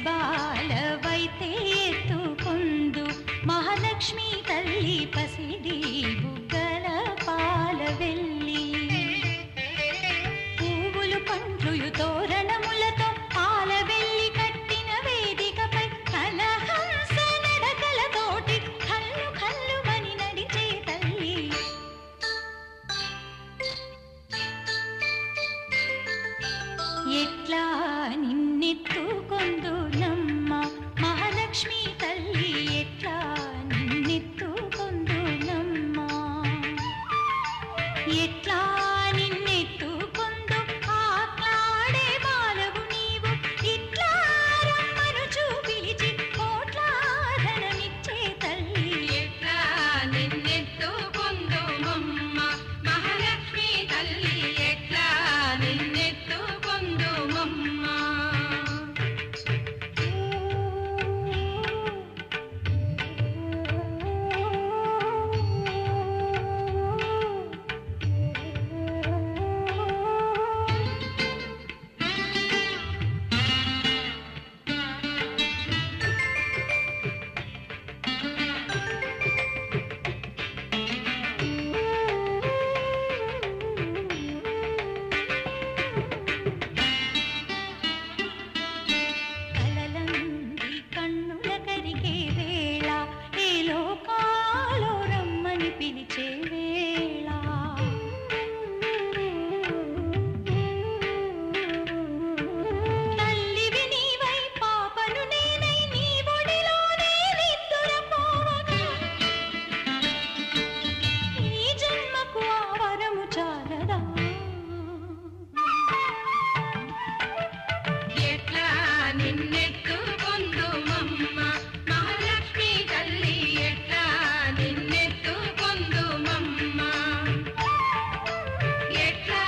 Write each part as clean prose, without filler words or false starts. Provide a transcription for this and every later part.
బాలవైతే ఎత్తుకొందు మహాలక్ష్మి తల్లి పసిడి బుగ్గల పాల వెళ్ళి పువ్వులు పండ్లు తోరణములతో పాల వెళ్ళి కట్టిన వేదికపై కలహంస నడకలతోటి కల్లు కల్లు మని నడిచే తల్లి ఎట్లా నిన్నెత్తుకొందు నమ్మ మహాలక్ష్మి తల్లి ఎట్లా నిన్నెత్తుకొందు నమ్మ ఎట్లా నిన్నెత్తుకొందు ఆట్లాడే బాలవు నీవు ఇట్లా రమ్మనుచు పిలిచి కోట్లాధనమిచ్చే తల్లి ఎట్లా నిన్నెత్తుకొందు మమ్మ మహాలక్ష్మి తల్లి ఎట్లా నిన్నెత్తుకొందు మమ్మ కలలంది కన్నుల కరిగే వేళ ఏ లోకాలో రమ్మని పిలిచే వేళ తల్లివి నీవై పాపను నేనై నీ ఒడిలోనే నిద్దురపోవగా ఈ జన్మకు ఆ వరము చాలదా ఎట్లా నిన్నెత్తుకొందు మమ్మ మహాలక్ష్మి తల్లి ఎట్లా నిన్నెత్తుకొందు మమ్మ ఎట్లా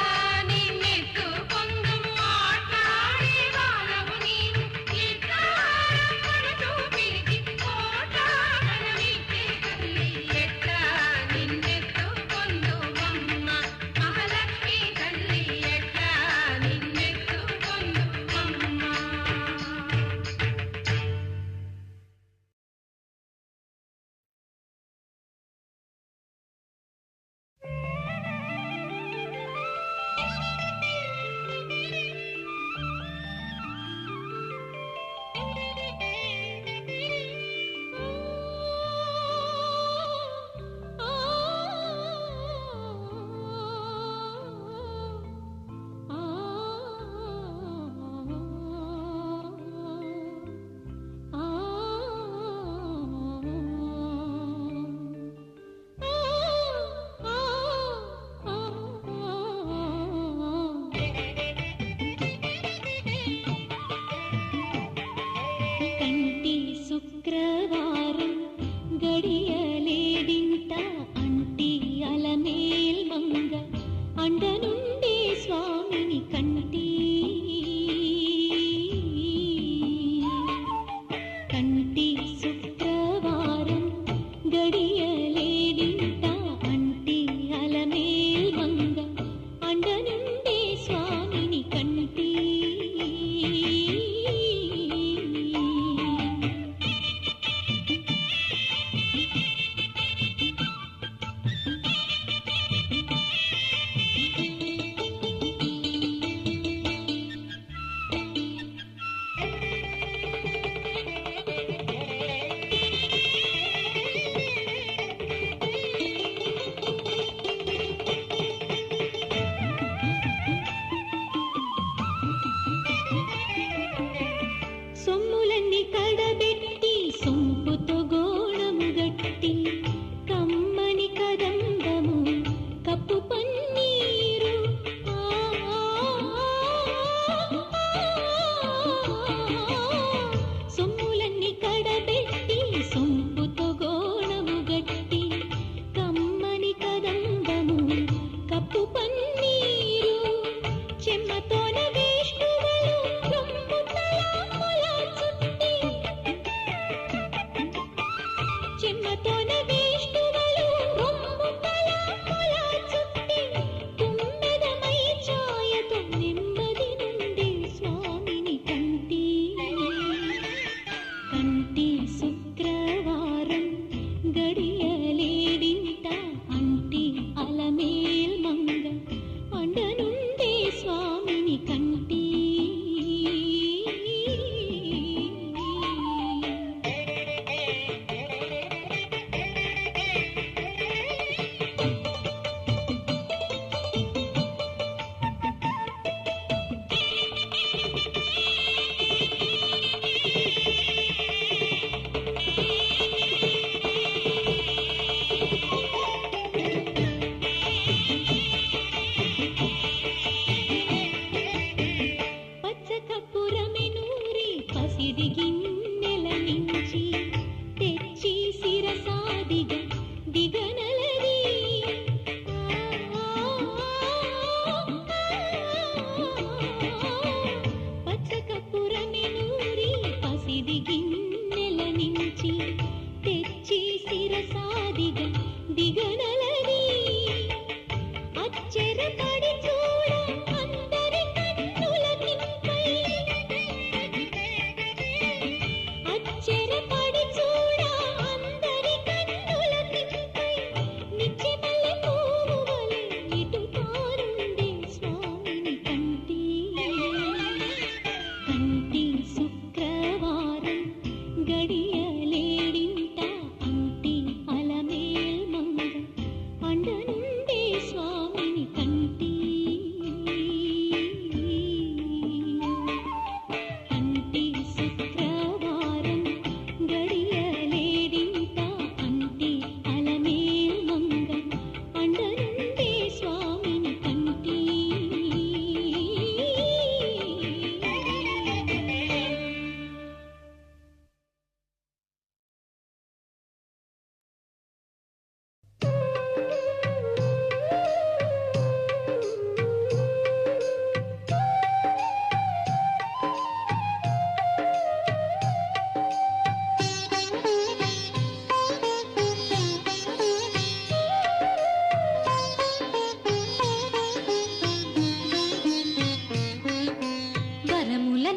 నిన్నెత్తుకొందు మాట్లాడే బాలవు నీవు ఇట్లా రమ్మనుచు పిలిచి కోట్లాధనమిచ్చే తల్లి ఎట్లా నిన్నెత్తుకొందు మమ్మ మహాలక్ష్మి తల్లి ఎట్లా నిన్నెత్తుకొందు మమ్మ కంటి శుక్రవారం గడియలేడింట అంటి అలమేల్ మంగ అండ నుండి స్వామిని కంటి కంటి శుక్రవారం గడియలేడింట అంటి అలమేల్ మంగ అండ నుండి స్వామిని కంటి సొమ్ములన్నీ కడబెట్టి సొంపుతో గోణము గట్టి కమ్మని కదంబము కప్పు పన్నీరు సొమ్ములన్నీ కడబెట్టి సొంపుతో గోణము గట్టి కమ్మని కదంబము కప్పు పన్నీరు చెమ్మతోన విష్ణువులు రొమ్ము తలాముల చుట్టి స్వామిని కంటి.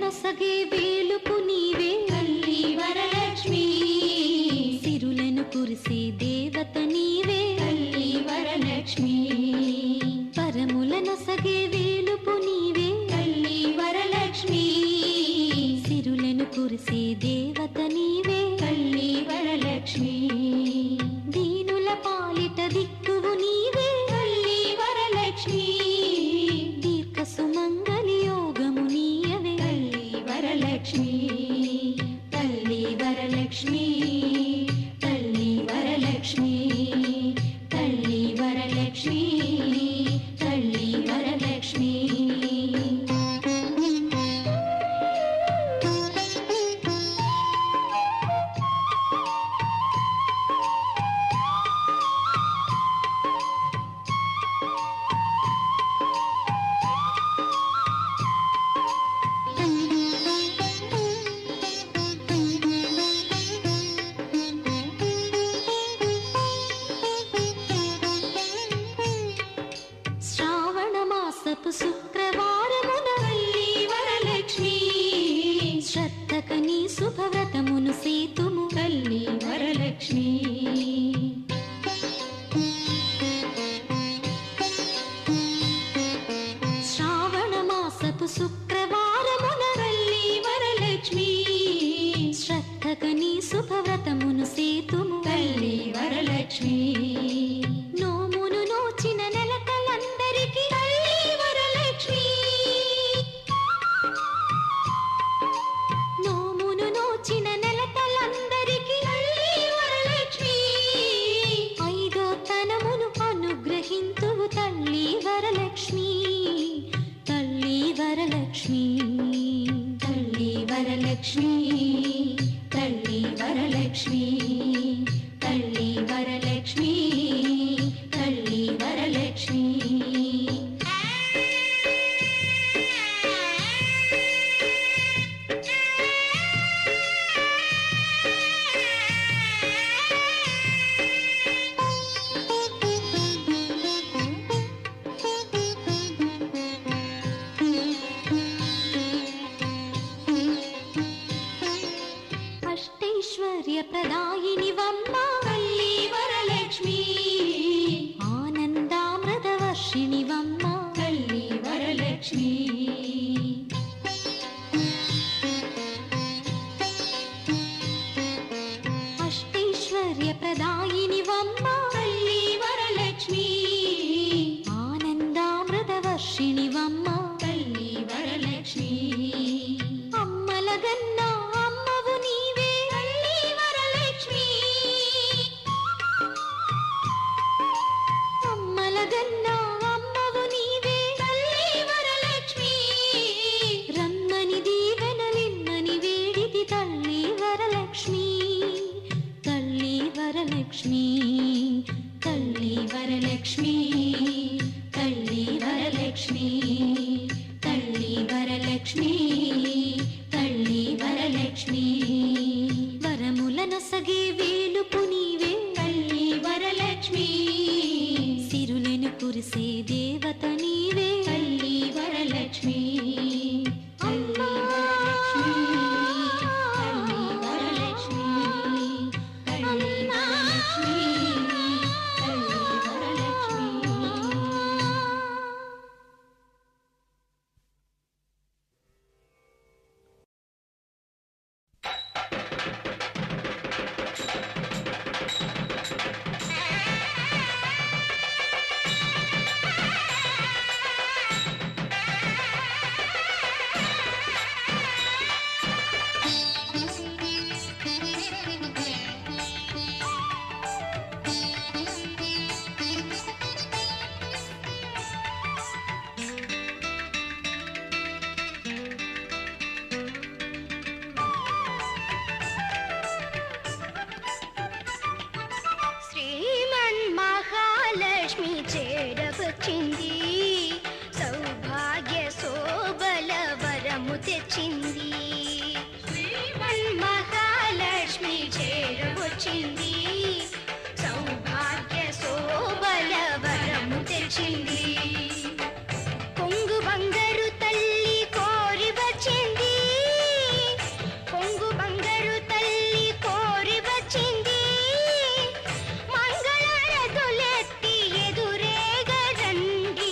నొసగే వేలుపు నీవే తల్లి వరలక్ష్మి, సిరులను కురిసే దేవత నీవే తల్లి వరలక్ష్మి. వరముల నొసగే వేలుపు నీవే తల్లి వరలక్ష్మి, సిరులను కురిసే దేవత నీవే తల్లి వరలక్ష్మి. దీనుల పాలిట దిక్కువు నీవే తల్లి వరలక్ష్మి, దీర్ఘ సుమంగళి యోగము నీయవే తల్లి వరలక్ష్మి. తల్లి వరలక్ష్మి, తల్లి వరలక్ష్మి, తల్లి వరలక్ష్మి, తల్లి వరలక్ష్మి. శుక్రవారమున తల్లి వరలక్ష్మి, శ్రద్ధకని శుభవ్రతమును సేతుము తల్లి వరలక్ష్మి. శ్రావణ మాసపు శుక్రవారమున తల్లి వరలక్ష్మి, శ్రద్ధకని శుభవ్రతమును సేతుము తల్లి వరలక్ష్మి. నోమును నోచిన నెలకలందరికీ తల్లి వరలక్ష్మి, నోమును నోచిన నెలకలందరికీ తల్లి వరలక్ష్మి. ఐదో తనమును అనుగ్రహింతువు తల్లి వరలక్ష్మి, తల్లి వరలక్ష్మి. తల్లి వరలక్ష్మి, తల్లి వరలక్ష్మి, తల్లి వరలక్ష్మి, తల్లి వరలక్ష్మి. తల్లి వరలక్ష్మి అమ్మలగన్నా అమ్మవు నీవే తల్లి వరలక్ష్మి అమ్మలగన్నా అమ్మవు నీవే తల్లి వరలక్ష్మి రమ్మని దీవెనలిమ్మని వేడితి తల్లి వరలక్ష్మి తల్లి వరలక్ష్మి తల్లి వరలక్ష్మి తల్లి వరలక్ష్మి తల్లి వరలక్ష్మి తల్లి వరలక్ష్మి వరములనొసగే వేలుపు నీవే తల్లి వరలక్ష్మి సిరులను కురిసే దేవత నీవే తల్లి వరలక్ష్మి అమ్మా. తల్లి వరలక్ష్మి తల్లి వరలక్ష్మి తల్లి వరలక్ష్మి శ్రీమన్ మహాలక్ష్మి చేరవచ్చింది సౌభాగ్య శోభల వరము తెచ్చింది శ్రీమన్ మహాలక్ష్మి చేరవచ్చింది సౌభాగ్య శోభల వరము తెచ్చింది కొంగు బంగారు తల్లి కోరి వచ్చింది కొంగు బంగారు తల్లి కోరి వచ్చింది మంగళారతులెత్తి ఎదురేగా రండి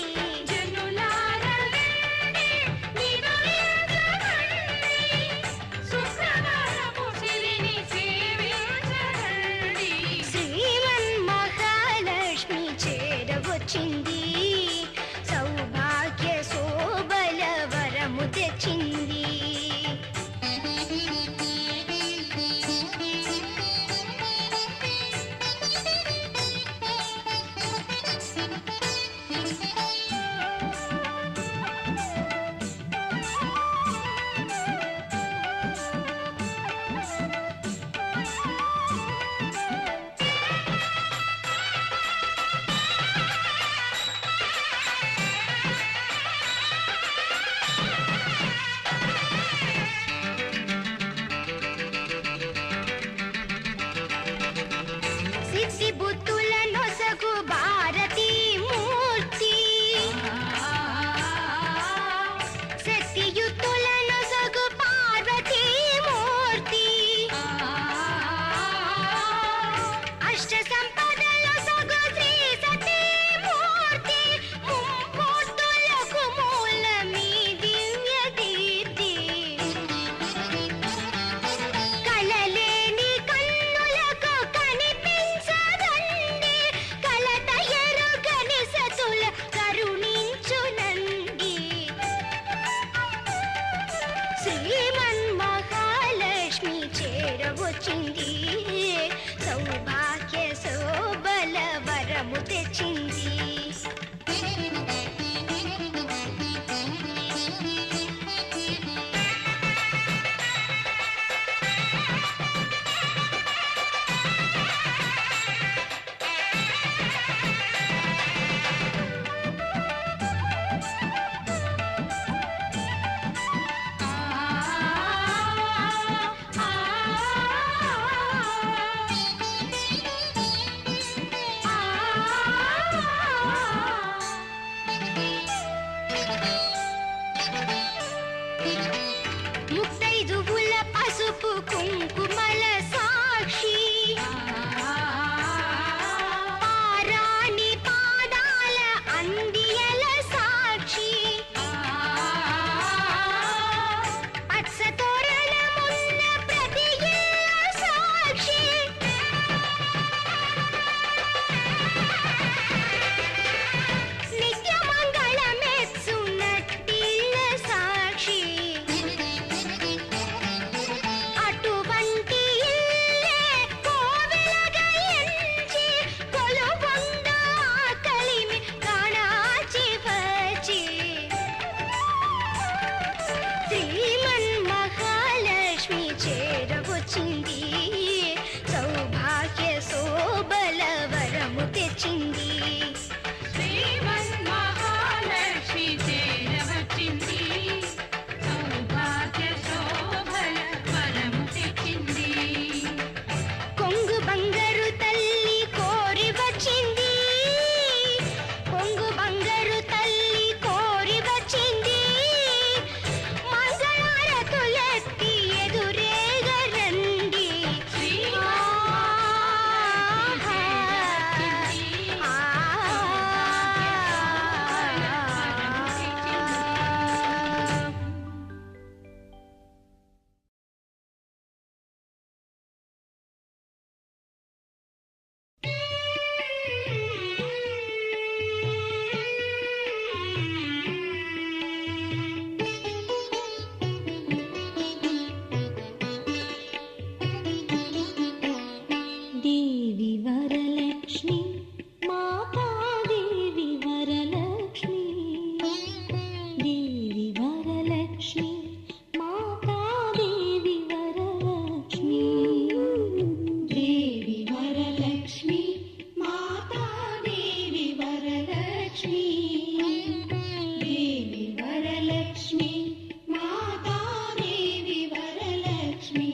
జనులారా రండి, నిదురించకండి, శుక్రవారపు సిరిని సేవించరండి. శ్రీమన్ మహాలక్ష్మి చేరవచ్చింది సౌభాగ్య శోభల వరము తెచ్చింది సిద్ధి బుద్ధుల నొసగు భారతీ మూర్తి శక్తియుక్తుల నొసగు పార్వతీ మూర్తి అష్ట సంపదల సగు శ్రీ సతీ మూర్తి ముమ్మూర్తులకు మూలమీ దివ్య దీప్తి కలలేని కన్నులకు కనిపించదండి కలత ఎరుగని సతుల కరుణించునండి శ్రీమన్ మహాలక్ష్మి చేరవచ్చింది సౌభాగ్య శోభల వరము తెచ్చింది ముత్తైదువుల పసుపు కుంకుమల సాక్షి పారాణి పాదాల అందియల సాక్షి పచ్చ తోరణమున్న ప్రతి ఇల్ల సాక్షి నిత్య మంగళమెచ్చునట్టిల్ల వరలక్ష్మి మాతాదేవి వరలక్ష్మి. దేవి వరలక్ష్మి మాతాదేవి వరలక్ష్మి. దేవి వరలక్ష్మి మాతాదేవి వరలక్ష్మి.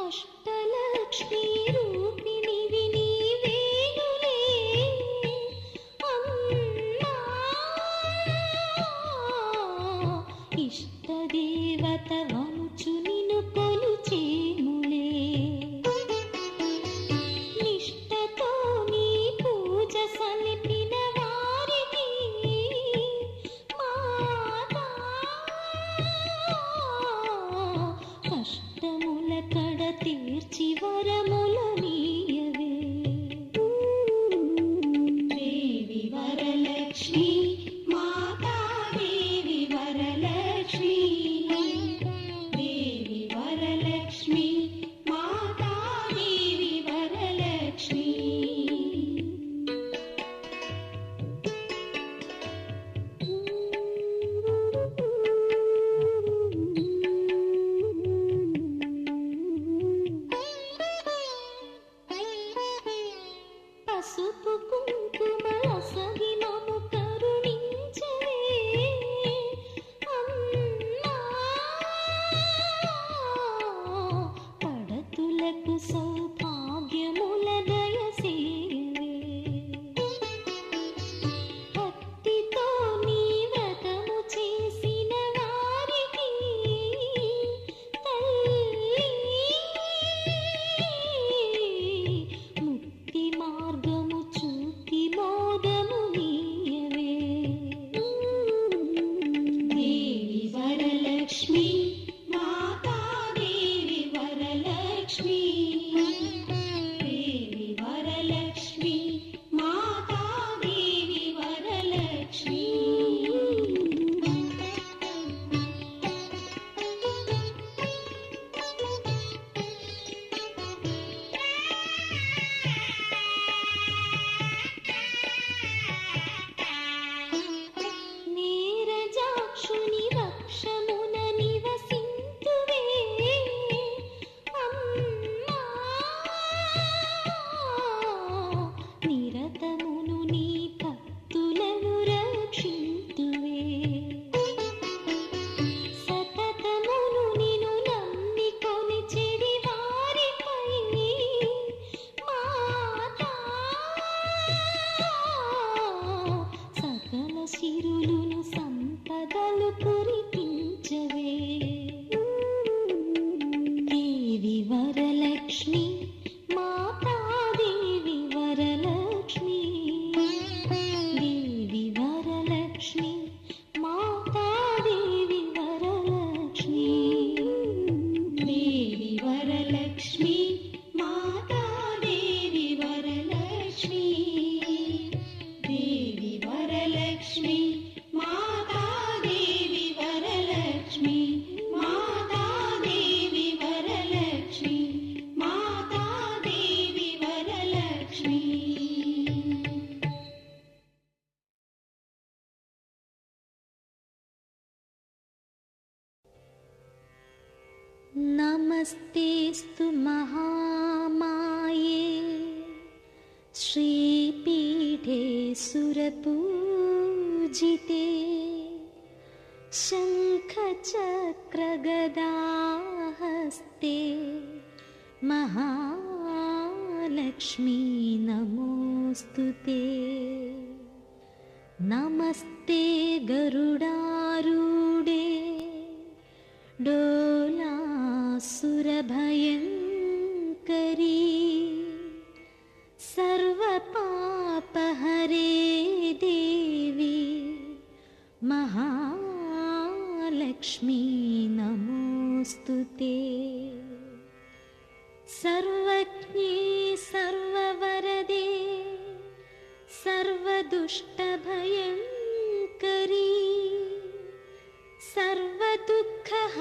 అష్టలక్ష్మి రూపిణివి నీవేనులే అమ్మా. ఇష్టదేవత వంచు నిన్ను కొలుచేములే. నిష్టతో నీ పూజ సలిపిన వారికి మాతా కష్టముల కడ తీర్చి వరముల నీయవే. దేవి వరలక్ష్మి మాతాదేవి వరలక్ష్మి. దేవి వరలక్ష్మి మాతాదేవి వరలక్ష్మి. పసుపు కుంకుమల సగినము కరుణించవే అమ్మా. పడతులకు సౌభాగ్యముల దయసేవే. భక్తితో నీ వ్రతము చేసిన వారికి తల్లి ముక్తి మార్గము చూపి మోదము నీయవే. దేవి వరలక్ష్మి మాతాదేవి వరలక్ష్మి. దేవి వరలక్ష్మి మాతాదేవి వరలక్ష్మి. నీరజాక్షుని వక్షమున నివసింతువే అమ్మా. నిరతమును నీ భక్తులను రక్షింతువే. సతతమును నిన్ను నమ్మికొని చెడి వారిపై మాతా సకల సిరులును సంపదలు కురిపించవే. దేవి వరలక్ష్మి మాతాదేవి వరలక్ష్మి. దేవి వరలక్ష్మి మాతాదేవి వరలక్ష్మి. దేవి వరలక్ష్మి మాతాదేవి వరలక్ష్మి. దేవి వరలక్ష్మి మాతాదేవి వరలక్ష్మి. మాతాదేవి వరలక్ష్మి. మాతాదేవి వరలక్ష్మి. నమస్తేస్తు మహామాయే శ్రీపీఠే సురపూజితే శంఖచక్రగదాహస్తే మహాలక్ష్మీ నమోస్తుతే. నమస్తే గరుడారూఢే డోలాసురభయంకరీ सर्वपापहरे देवी महालक्ष्मी नमोस्तुते। सर्वज्ञे सर्ववरदे सर्वदुष्टभयङ्करी सर्वदुःखहरे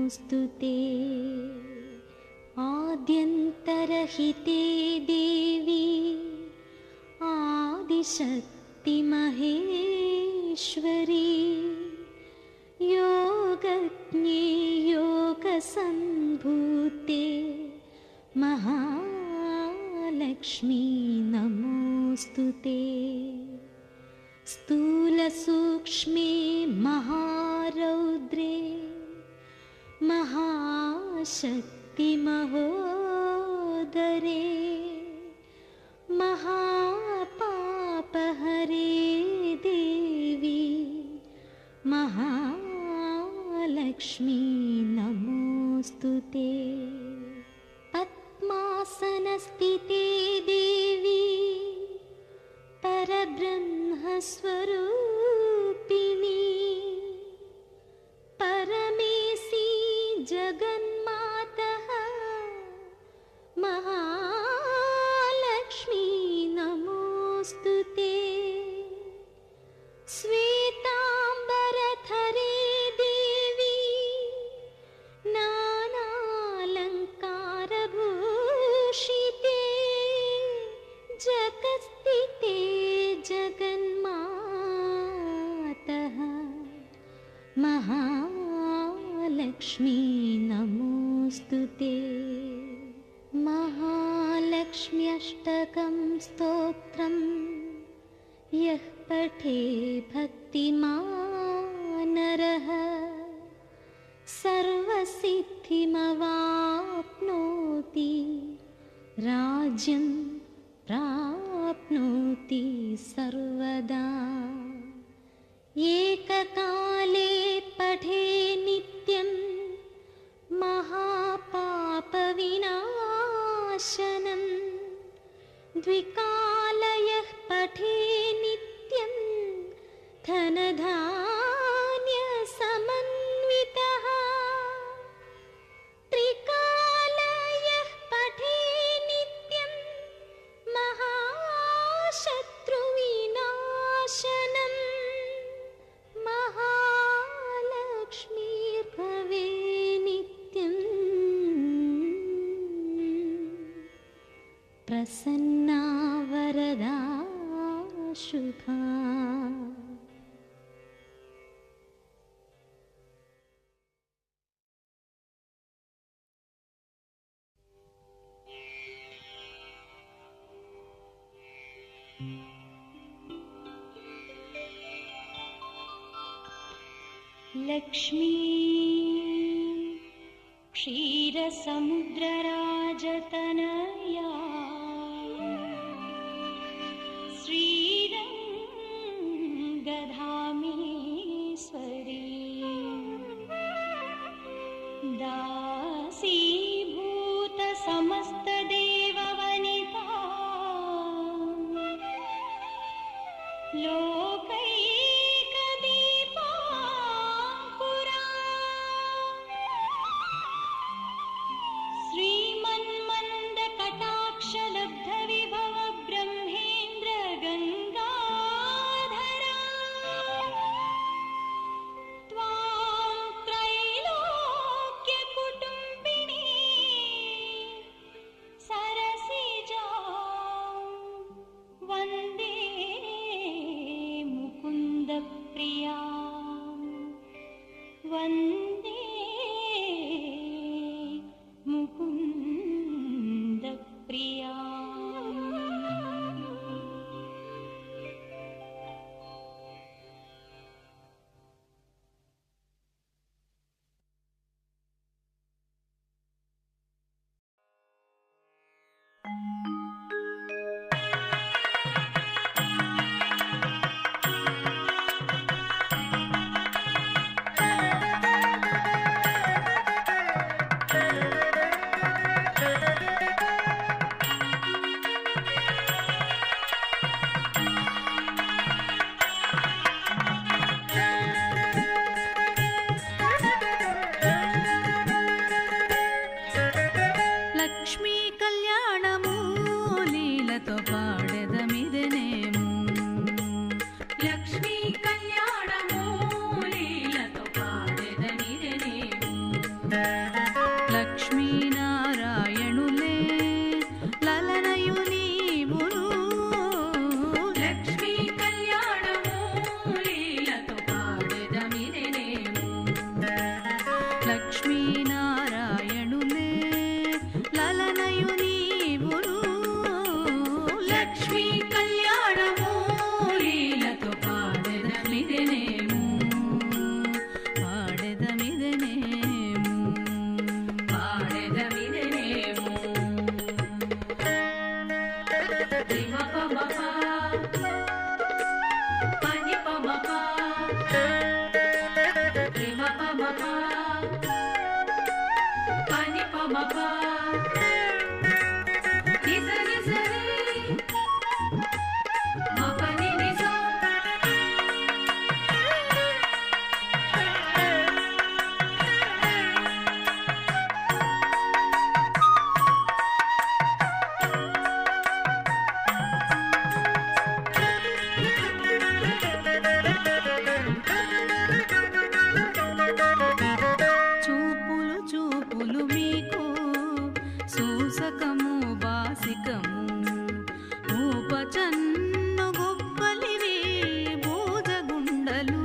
नमोऽस्तु ते आद्यन्तरहिते देवी आदिशक्ति महेश्वरी योगज्ञे योगसम्भूते महालक्ष्मी नमोऽस्तु ते स्थूलसूक्ष्मे महारौद्रे महाशक्तिमहोदरे महापापहरे देवी महालक्ष्मी नमोऽस्तु ते पद्मासनस्थिते देवी परब्रह्मस्वरूपिणी परमेशी जगन्मातः महालक्ष्मी नमोऽस्तु ते श्वेताम्बरधरे देवी नानालङ्कारभूषिते जगत्स्थिते जगन्मातः महालक्ष्मी नमोऽस्तु ते महालक्ष्म्यष्टकं स्तोत्रं यः पठे भक्तिमान् नरः सर्वसिद्धिमवाप्नोति राज्यं प्राप्नोति सर्वदा एककाले पठे नित्यं महापापविनाशनं द्विकालयः पठे नित्यं धनधान्यसमन्वितः त्रिकालयः पठे नित्यं महाशत्रुविनाशनं महालक्ष्मीर्भवे नित्यं प्रसन्ना वरदा शुभा लक्ष्मी क्षीरसमुद्रराजतनया श्रीरङ्गधामेश्वरी दासीभूत समस्तदेववनिता लोकैकदीपाङ्कुरा श्रीमन्मन्दकटाक्षलब्धविभव ब्रह्मेन्द्र गङ्गाधरा त्वां त्रैलोक्यकुटुम्ब లక్ష్మీనారాయణులే లలనయు నీవును లక్ష్మీ కళ్యాణము లీలతో పాడెదమిదెనేము లక్ష్మీనారాయణులే లలనయు నీవును లక్ష్మీ కళ్యాణము లీలతో పాడెదమిదెనేము చూపులు మీకు సూసకము బాసికము ఊపచన్ను గొప్పలివి భూజగుండలు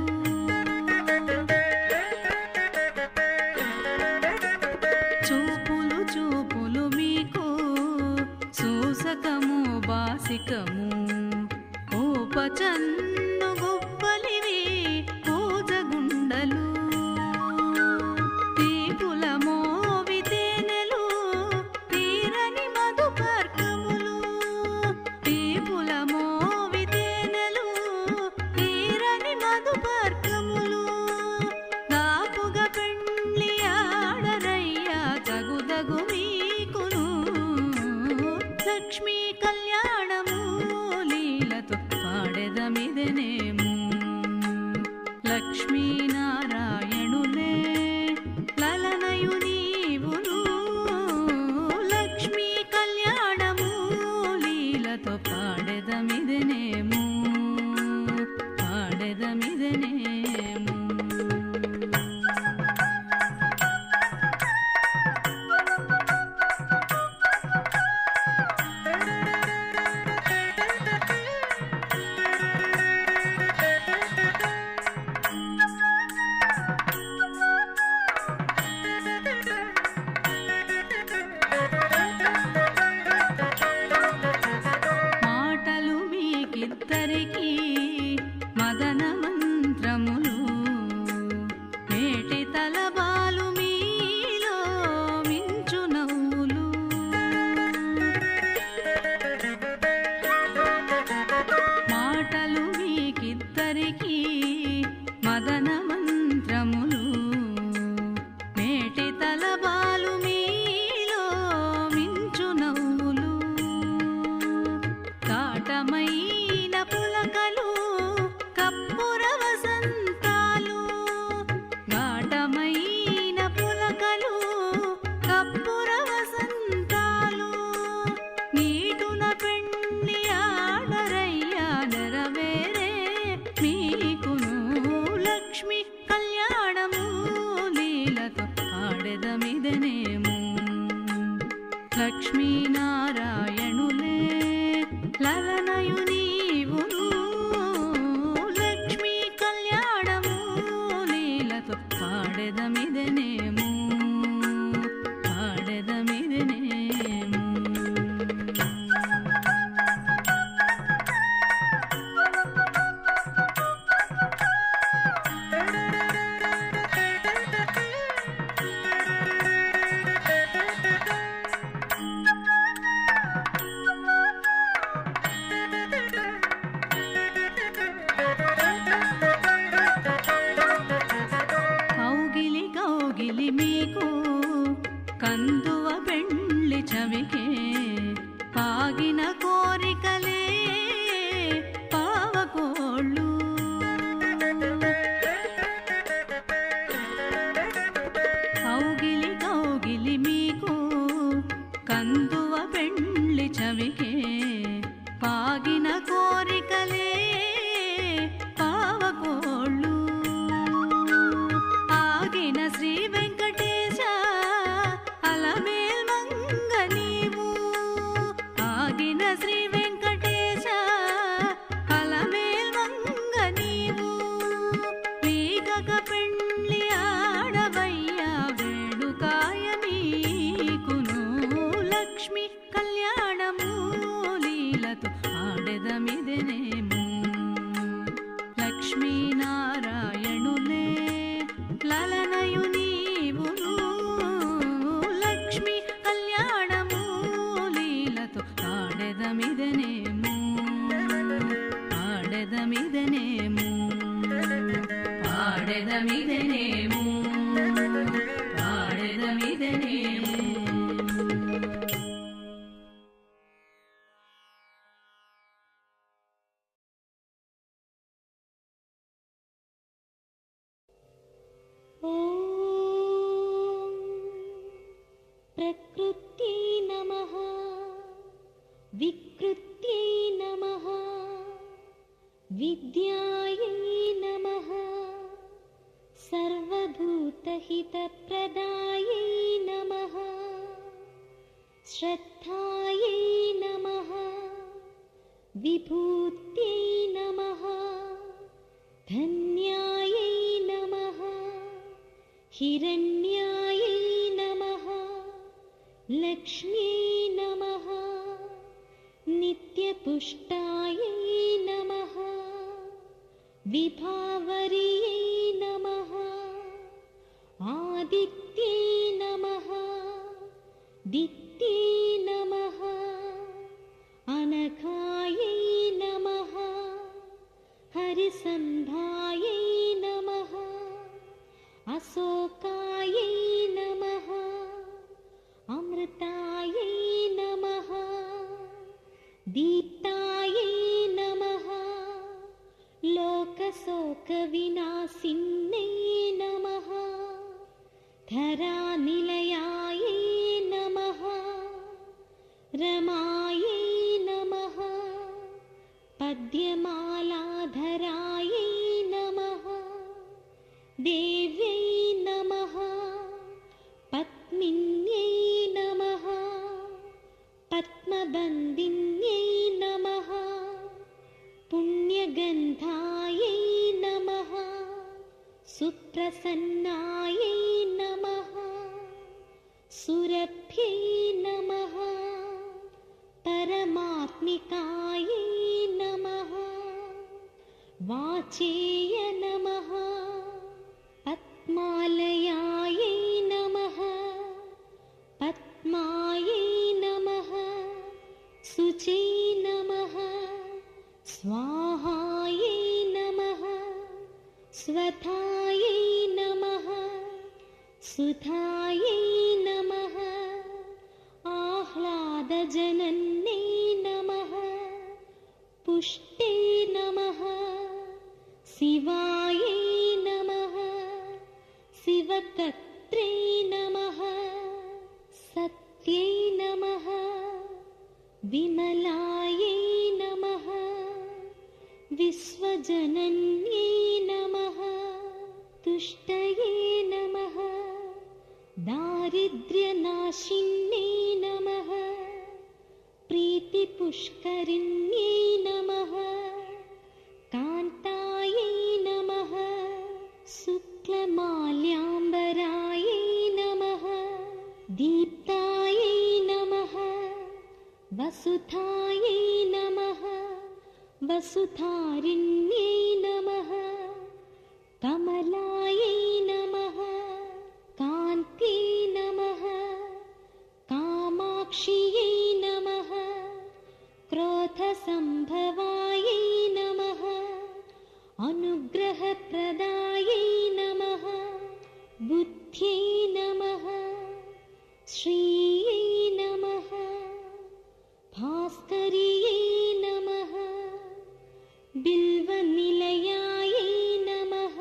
చూపులు మీకు సూసకము బాసికము ఊపచన్ను గొప్పలివి భూజగుండలు లక్ష్మీ కళ్యాణము లీలతో పాడెదమిదెనేము లక్ష్మీనారాయణులే లలనయు నీవును లక్ష్మీ కళ్యాణము లీలతో పాడెదమిదెనేము పాడెదమిదెనేము ఇద్దరికి మదన మంత్రములు నేటి తలబాలు మీలో మించు నవ్వులు మాటలు మీకిద్దరికి మదన మంత్రములు నేటి తలబాలు మీలో మించు నవ్వులు కాటమై పులకలు కప్పుర వసంతాలు ఘాటమైన పులకలు కప్పుర వసంతాలు నీటున పెండ్లి ఆడరయ్యా నెరవేరే మీకును లక్ష్మీ కళ్యాణము లీలతో పాడెదమిదెనేము లక్ష్మీనారాయణులే లలనయు నీవును లక్ష్మీ కళ్యాణము లీలతో పాడెదమిదెనేము పాడెదమిదెనేము కౌగిలి మీకు కందువ పెండ్లి చవికే పాగిన కోరికలే పావకోళ్ళు కౌగిలి మీకు కందువ పెండ్లి చవికే పాగిన కోరికలే పావకోళ్ళు ఆగిన శ్రీ వెంకటేశ పాడదమిదనేము పాడదమిదనేము प्रकृत्यै नमः विकृत्यै नमः विद्यायै नमः सर्वभूतहितप्रदायै नमः श्रद्धायै नमः विभूत्यै नमः धन्यायै नमः हिरण्यायै नमः लक्ष्म्यै नमः नित्यपुष्टायै नमः विभावर्यै नमः आदित्यै नमः दित्यै नमः अनघायै नमः हरिसन्धायै नमः अशोकायै नमः अमृतायै नमः दीप्तायै नमः लोकशोकविनाशिन्यै नमः धरानिलयायै नमः रमायै नमः पद्यमालाधरायै नमः देव्यै नमः पद्मिन्यै नमः पद्मबन्दिन्यै नमः पुण्यगन्धायै नमः सुप्रसन्नायै नमः सुरभ्यै नमः परमात्मिकायै नमः वाचेय नमः पद्मालयायै नमः पद्मायै नमः शुचै नमः स्वाहायै नमः स्वधायै नमः सुधायै नमः आह्लादजनन्यै नमः पुष्टे नमः शिवायै नमः शिवकत्रे नमः सत्यै नमः विमलायै नमः विश्वजनन्यै नमः तुष्टये नमः दारिद्र्यनाशिन्यै नमः प्रीतिपुष्करिण्यै नमः कान्तायै नमः शुक्लमाल्याम्बरायै नमः दीप्तायै नमः वसुधायै नमः वसुधारिण्यै नमः कमलायै नमः कान्त्यै नमः कामाक्ष्यै नमः क्रोधसम्भवायै नमः अनुग्रहप्रदायै नमः बुद्ध्यै नमः श्रियै नमः भास्कर्यै नमः बिल्वनिलयायै नमः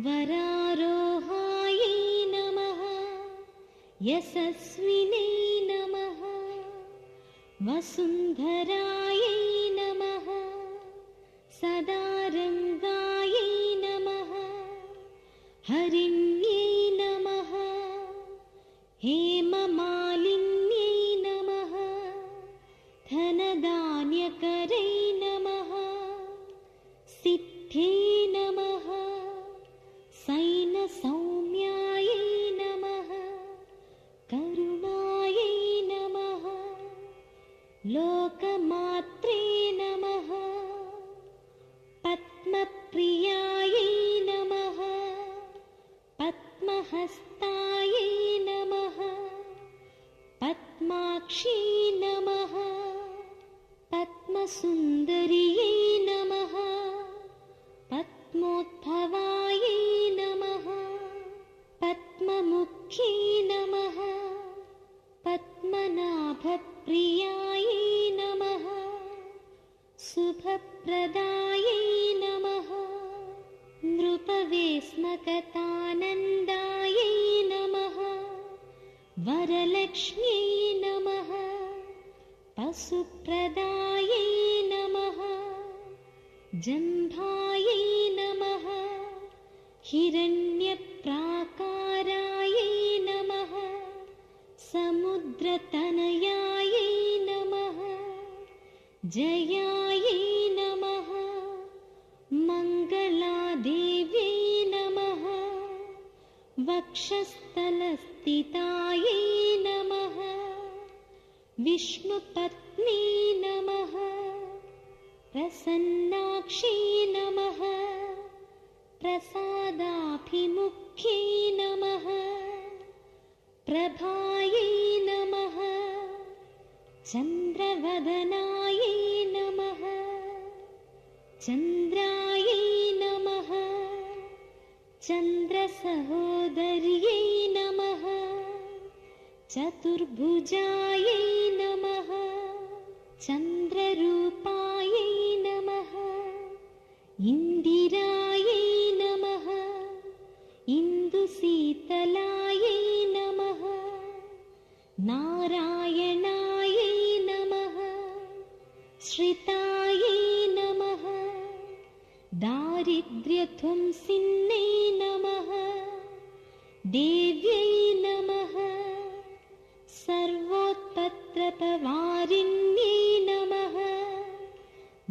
वरारोहायै नमः यशस्विनै नमः वसुन्धरायै नमः सदारङ्गायै नमः हरिण्यै नमः हेममालिन्यै नमः धनधान्यकरै नमः सिद्ध्यै नमः सैनसौम्यायै नमः करुणायै नमः लोकमात्रे नमः पद्मप्रियायै नमः पद्महस्तायै नमः पद्माक्षी नमः पद्मसुन्दर्यै नमः पद्मोद्भवायै नमः पद्मनाभप्रियायै नमः शुभप्रदायै नमः नृपवेस्मकतानन्दायै नमः वरलक्ष्म्यै नमः पशुप्रदायै नमः जम्भायै नमः हिरण्यप्राकारायै नमः समुद्रतनयायै नमः जयायै नमः मङ्गलादेव्यै नमः वक्षस्थलस्थितायै नमः विष्णुपत्नी नमः प्रसन्नाक्षी नमः प्रसादाभिमुख्यै नमः प्रभायै नमः चन्द्रवदनायै नमः चन्द्रायै नमः चन्द्रसहोदर्यै नमः चतुर्भुजायै नमः चन्द्ररूपायै नमः इन्दिरायै नमः इन्दुशीतलायै नमः नारायणायै नमः श्रितायै नमः दारिद्र्यध्वंसिन्यै नमः देव्यै नमः सर्वोत्पत्रपवारिण्यै नमः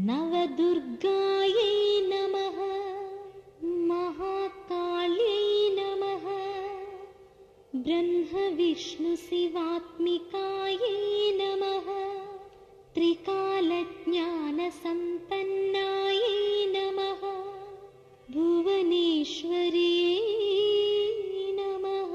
नवदुर्गायै नमः महाकाल्यै नमः ब्रह्मविष्णुशिवात्मिकायै नमः त्रिकालज्ञानसम्पन्नायै नमः भुवनेश्वर्यै नमः।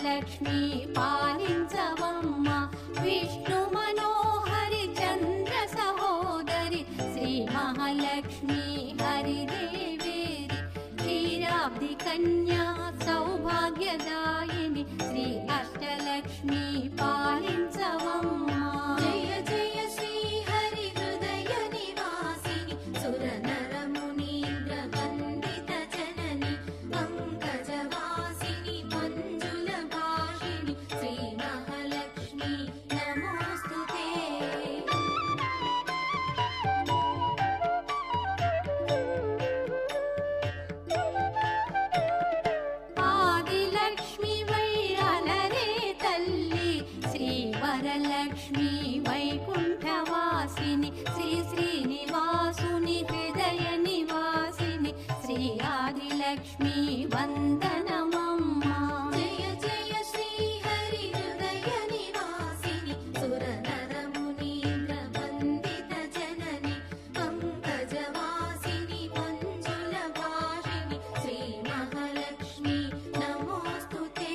లక్ష్మీ పాలించవమ్మ విష్ణు మనోహరి చంద్ర సహోదరి శ్రీ మహాలక్ష్మి హరిదేవేరి క్షీరాబ్ది కన్యా సౌభాగ్యదాయిని శ్రీ అష్టలక్ష్మి పాలించవమ్మ జయ జయ శ్రీ హరి హృదయ నివాసిని సుర నర మునీంద్ర వందిత జనని పంకజవాసిని మంజుల భాషిణి శ్రీ మహాలక్ష్మి నమోస్తుతే ఆదిలక్ష్మి వై అలరే తల్లి శ్రీ వరలక్ష్మి వైకుంఠవాసిని శ్రీ శ్రీనివాసుని హృదయ నివాసిని శ్రీ ఆదిలక్ష్మి వందనమమ్మ జయ జయ శ్రీ హరి హృదయ నివాసిని సుర నర మునీంద్ర వందిత జనని పంకజవాసిని మంజుల భాషిని శ్రీ మహాలక్ష్మి నమోస్తుతే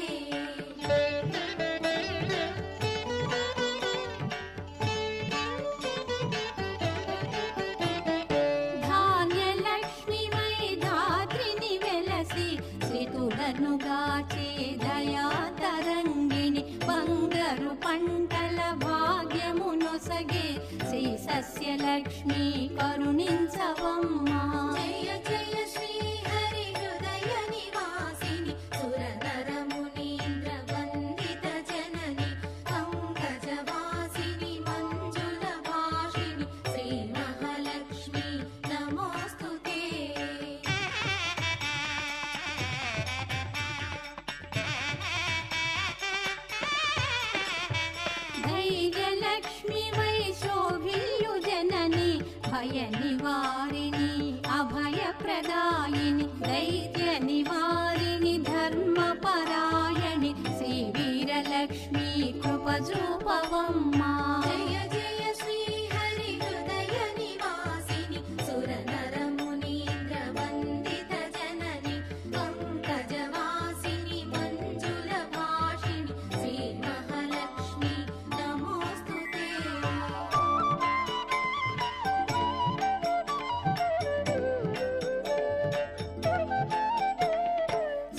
ధాన్యలక్ష్మి వై ధాత్రిని వెలసి శ్రీతులను గాచే దయా తరంగిణి బంగారు పంటల భాగ్యమునొసగే శ్రీ సస్యలక్ష్మి కరుణించవమ్మ జయ జయ శ్రీ హరి హృదయ నివాసిని సుర భయ నివారిణి అభయప్రదాయిని దైత్య నివారిణి ధర్మపరాయణి శ్రీ వీరలక్ష్మి కృప చూపవమ్మా. జయ జయ శ్రీ హరి హృదయ నివాసిని సుర నర మునీంద్ర వందిత జనని పంకజవాసిని మంజుల భాషిణి శ్రీ మహాలక్ష్మి నమోస్తుతే.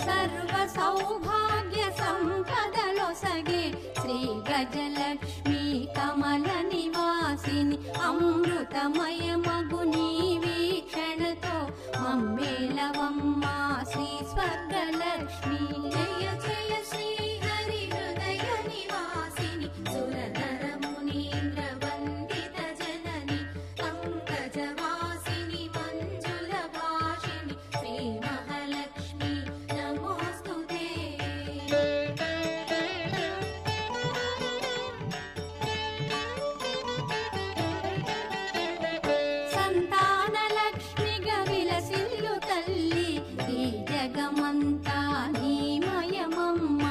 సర్వ సౌభాగ్య సంపదలొసగే శ్రీ గజలక్ష్మి కమల నివాసిని అమృతమయమగు నీ వీక్షణతో మమ్మేలవమ్మా శ్రీ స్వర్గలక్ష్మి. జయ జయ శ్రీ హరి హృదయ నివాసిని సుర నర మునీంద్ర వందిత జనని పంకజవాసిని మంజుల భాషిణి శ్రీ మహాలక్ష్మి నమోస్తుతే. సంతానలక్ష్మిగా విలసిల్లు తల్లి ఈ జగమంతా నీమయమమ్మ.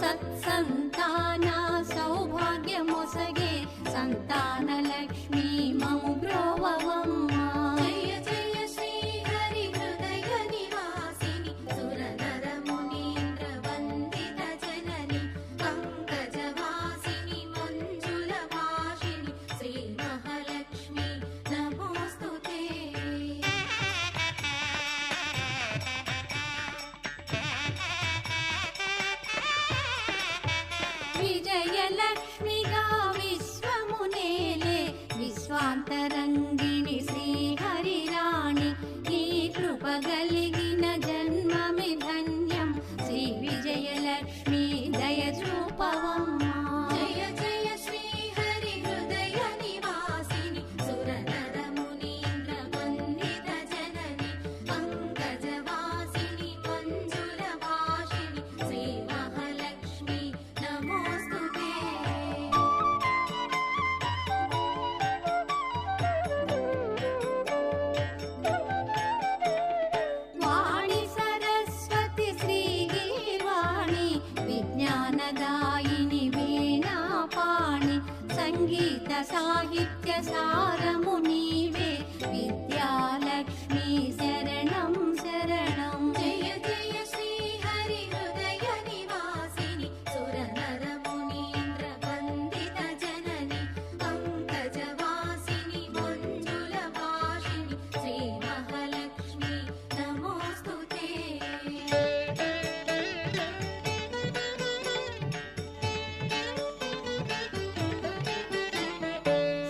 సత్సంతాన సౌభాగ్యమొసగే సంతానలక్ష్మి మము బ్రోవవమ్మా. జయ జయ శ్రీ హరి హృదయ నివాసిని సుర నర మునీంద్ర వందిత జనని పంకజవాసిని మంజుల భాషిణి శ్రీ మహాలక్ష్మి నమోస్తుతే. విజయలక్ష్మిగా విశ్వమునేలే విశ్వాంతరంగిణి శ్రీహరిరాణి నీ కృప కలిగిన జన్మమి ధన్యం శ్రీ విజయలక్ష్మి దయ చూపవమ్మా. జయ జయ శ్రీ హరి హృదయ నివాసిని సుర నర మునీంద్ర వందిత జనని పంకజవాసిని మంజుల భాషిణి శ్రీ మహాలక్ష్మి నమోస్తుతే. వాణి సరస్వతి శ్రీగీర్వాణి విజ్ఞానదాయిని వీణాపాణి సంగీత సాహిత్య సారము నీవే విద్యాలక్ష్మి శరణం శరణం. జయ జయ శ్రీ హరి హృదయ నివాసిని సుర నర మునీంద్ర వందిత జనని పంకజవాసిని మంజుల భాషిణి శ్రీ మహాలక్ష్మి నమోస్తుతే.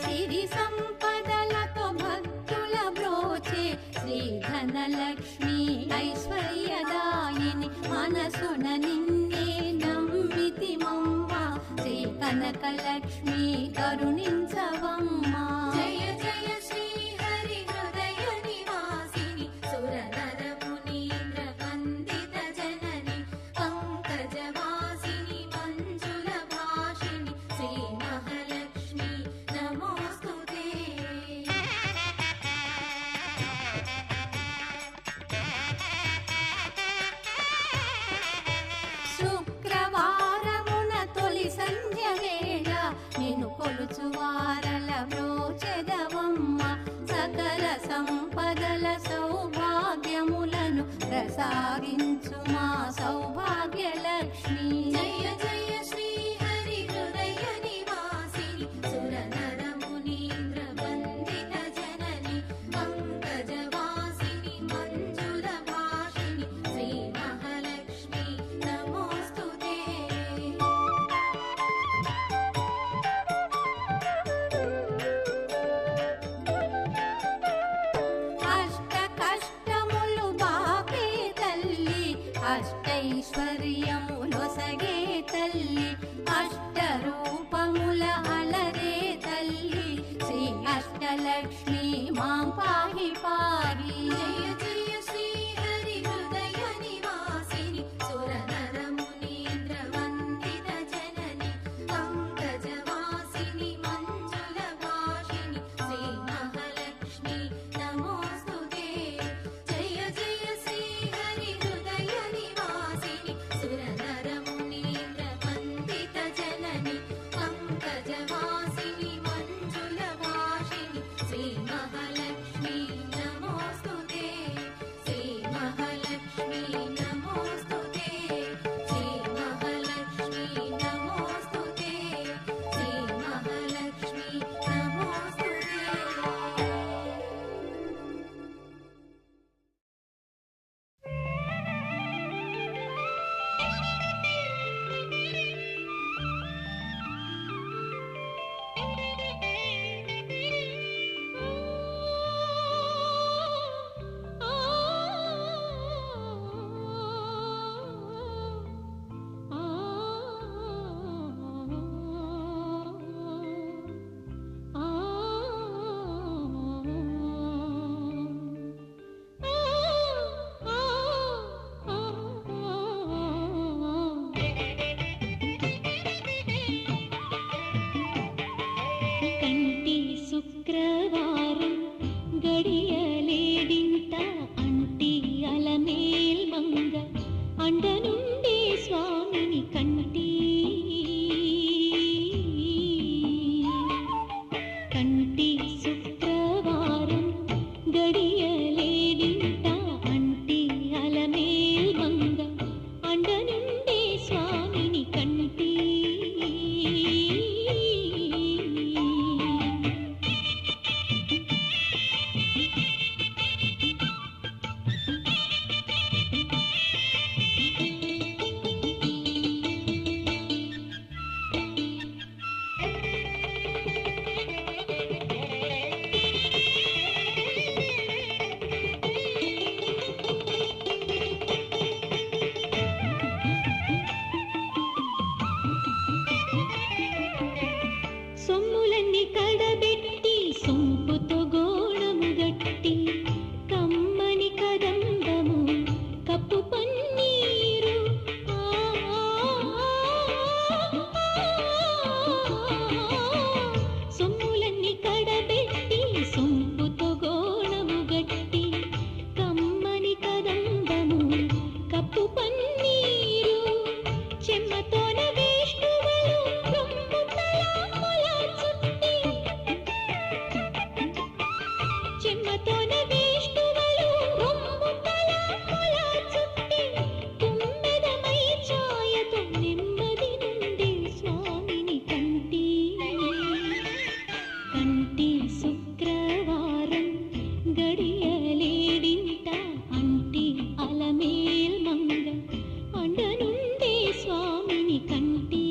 సిరి సంపదలతో భక్తుల బ్రోచే శ్రీ ధనలక్ష్మి ఐశ్వర్యదాయిని మనసున నిన్నే నమ్మితిమమ్మ శ్రీ కనకలక్ష్మి కరుణించవమ్మా. జయ జయ శ్రీ హరి హృదయ నివాసిని సుర నర మునీంద్ర వందిత జనని పంకజవాసిని మంజుల భాషిణి శ్రీ మహాలక్ష్మి నమోస్తుతే. శుక్రవారమున తొలి సంధ్య వేళ నిన్ను కొలుచువారల బ్రోచెదవమ్మ సకల సంపదల సౌభాగ్యములను ప్రసాదించు మా సౌభాగ్యలక్ష్మి. జయ జయ శ్రీ హరి హృదయ నివాసిని సుర నర మునీంద్ర వందిత జనని పంకజవాసిని మంజుల భాషిణి శ్రీ మహాలక్ష్మి నమోస్తుతే. అష్ట కష్టములు బాపే తల్లి అష్టైశ్వర్యములు కంటి కంటి శుక్రవారం గడియలేడింట అంటి అలమేల్ మంగ అండనుండే స్వామిని కంటి సొమ్ములన్నీ కడబెట్టి సొంపుతో గోణము గట్టి కమ్మని కదంబము కప్పు పన్నీరు సొమ్ములన్నీ కడబెట్టి సొంపుతో గోణము గట్టి కమ్మని కదంబము కప్పు పన్నీరు చెమ్మతోన విష్ణువులు రొమ్ము తలాముల చుట్టి చెమ్మతోన విష్ణువులు రొమ్ము తలాముల చుట్టి తుమ్మెదమై ఛాయతో నెమ్మది నుండి స్వామిని కంటి కంటి శుక్రవారం గడియలేడింట అంటి అలమేల్ మంగ అండనుండే స్వామిని కంటి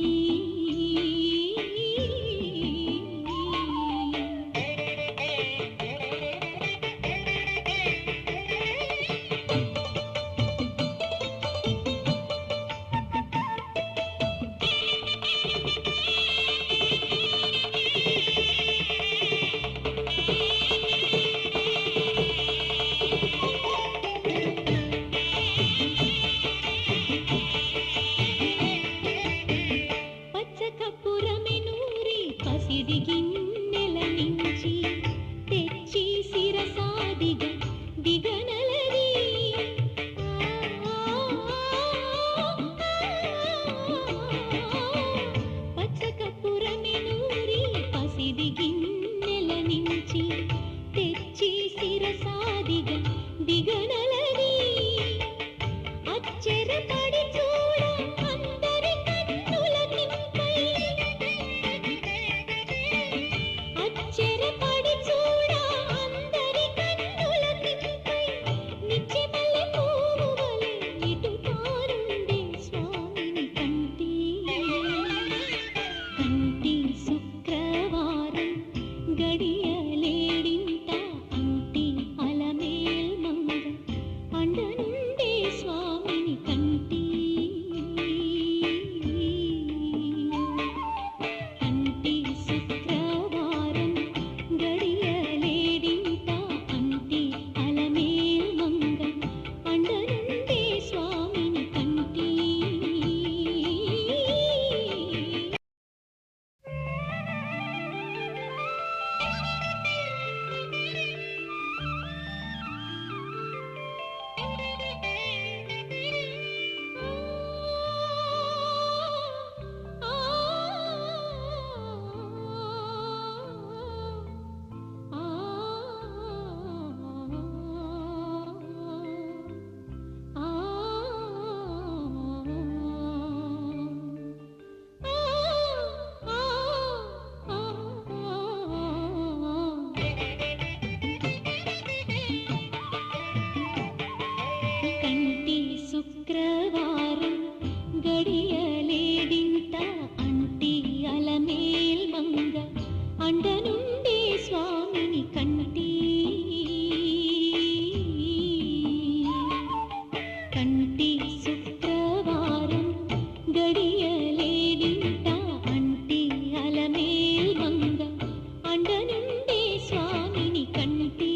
పచ్చ కప్పురమెనూరి పసిడి గిన్నెల నుంచి తెచ్చి శిరసాదిగ దిగనలది పచ్చ కప్పురమెనూరి పసిడి గిన్నెల నుంచి తెచ్చి శిరసాదిగ దిగనలది అచ్చెరపడి చూడ అందరి కన్నుల నింపై అచ్చెరపడి చూడ అందరి కన్నుల నింపై నిచ్చె మల్లె పువ్వు వలె ఇటు తారుండే స్వామిని కంటి కంటి శుక్రవారం గడియలేడింట అంటి అలమేల్ మంగ అండనుండే స్వామిని కంటి కంటి శుక్రవారం గడియలేడింట అంటి అలమేల్ మంగ అండనుండే స్వామిని కంటి కంటి శుక్రవారం గడియలేడింట అంటి అలమేల్ మంగ అండనుండే స్వామిని కంటి కంటి శుక్రవారం గడియలేడింట అంటి అలమేల్ మంగ అండనుండే స్వామిని కంటి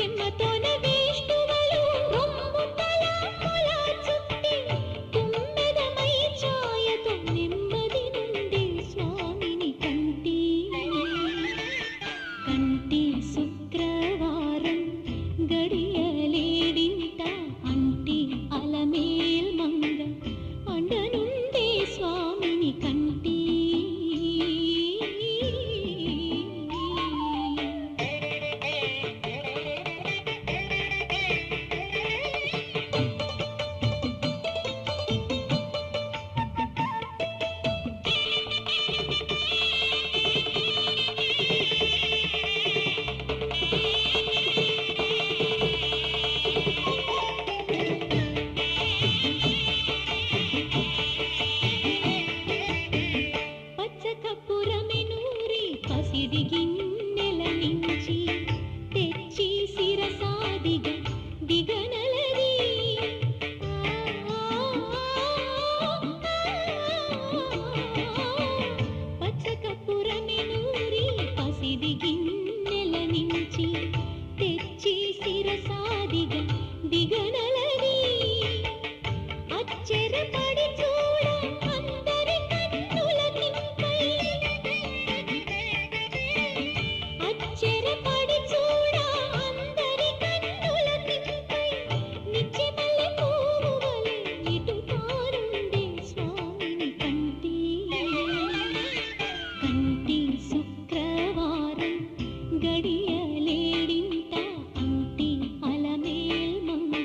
చెమ్మతోన వేష్టువలు రొమ్ము తలాకుల చుట్టి తుమ్మెదమై ఛాయతో నెమ్మది నుండి స్వామిని కంటి కంటి శుక్రవారం గడియలేడింట అంటి అలమేల్ మంగ అండనుండే స్వామిని కంటి పచ్చకపురమెనూరి పసిడి గిన్నెల నుంచి తెచ్చి శిరసాదిగా దిగనలది పచ్చకపురమెనూరి పసిడి గిన్నెల నుంచి తెచ్చి శిరసాదిగా దిగనలది అచ్చెరపడి చూడ అందరి కన్నుల నింపై అచ్చెరపడి చూడ అందరి కన్నుల నింపై నిత్యమల్లె పువ్వు వలె ఇటు తారుండే స్వామిని కంటి కంటి శుక్రవారం గడియలేడింట అంటి అలమేల్ మంగ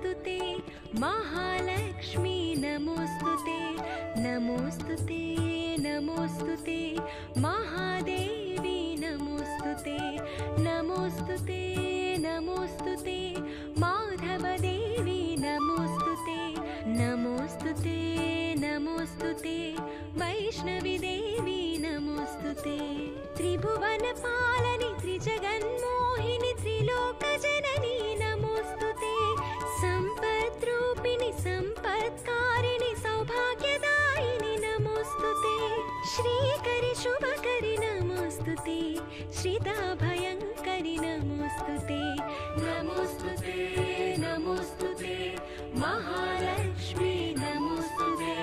नमोस्तुते महालक्ष्मी नमोस्तुते नमोस्तुते नमोस्तुते महादेवी नमोस्तुते नमोस्तुते नमोस्तुते माधवदेवी नमोस्तुते नमोस्तुते नमोस्तुते वैष्णवी देवी नमोस्तुते त्रिभुवनपालनि त्रिजगन्मोहिनि त्रिलोकजननी नमोस्तुते सम्पद्रूपिणि सम्पत्कारिणि सौभाग्यदायिनि नमोस्तुते श्रीकरि शुभकरि नमोस्तुते श्रिताभयङ्करि नमोस्तुते नमोस्तुते नमोस्तुते महालक्ष्मी नमोस्तुते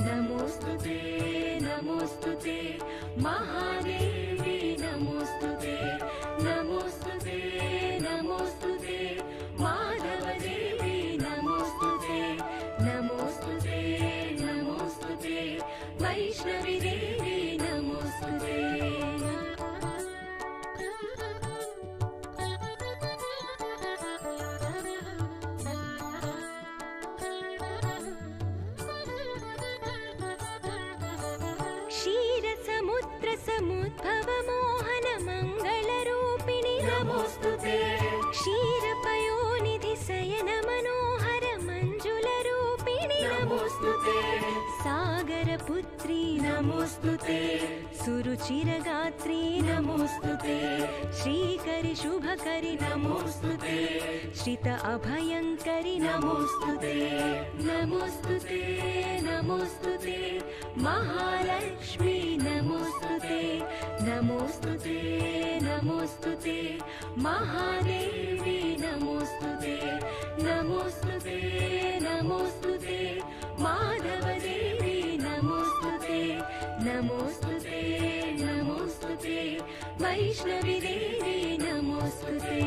नमोस्तुते नमोस्तुते महादेवी नमोस्तुते नमोस्तुते नमोस्तुते माधवदेवी नमोस्तुते नमोस्तुते नमोस्तुते वैष्णवी देवी नमोस्तुते क्षीरसमुद्रसमुद्भव मोहन मङ्गलरूपिणि नमोस्तुते क्षीरपयोनिधि शयन मनोहर मञ्जुलरूपिणि नमोस्तुते सागरपुत्री नमोस्तुते सुरुचिरगात्री नमोस्तुते श्रीकरि शुभकरि नमोस्तुते श्रित अभयङ्करि नमोस्तुते नमोस्तुते नमोस्तुते महालक्ष्मी नमोस्तुते नमोस्तुते नमोस्तुते महादेवी नमोस्तुते नमोस्तुते नमोस्तुते माधवदेवी नमोस्तुते नमोस्तुते नमोस्तुते वैष्णवी देवी नमोस्तुते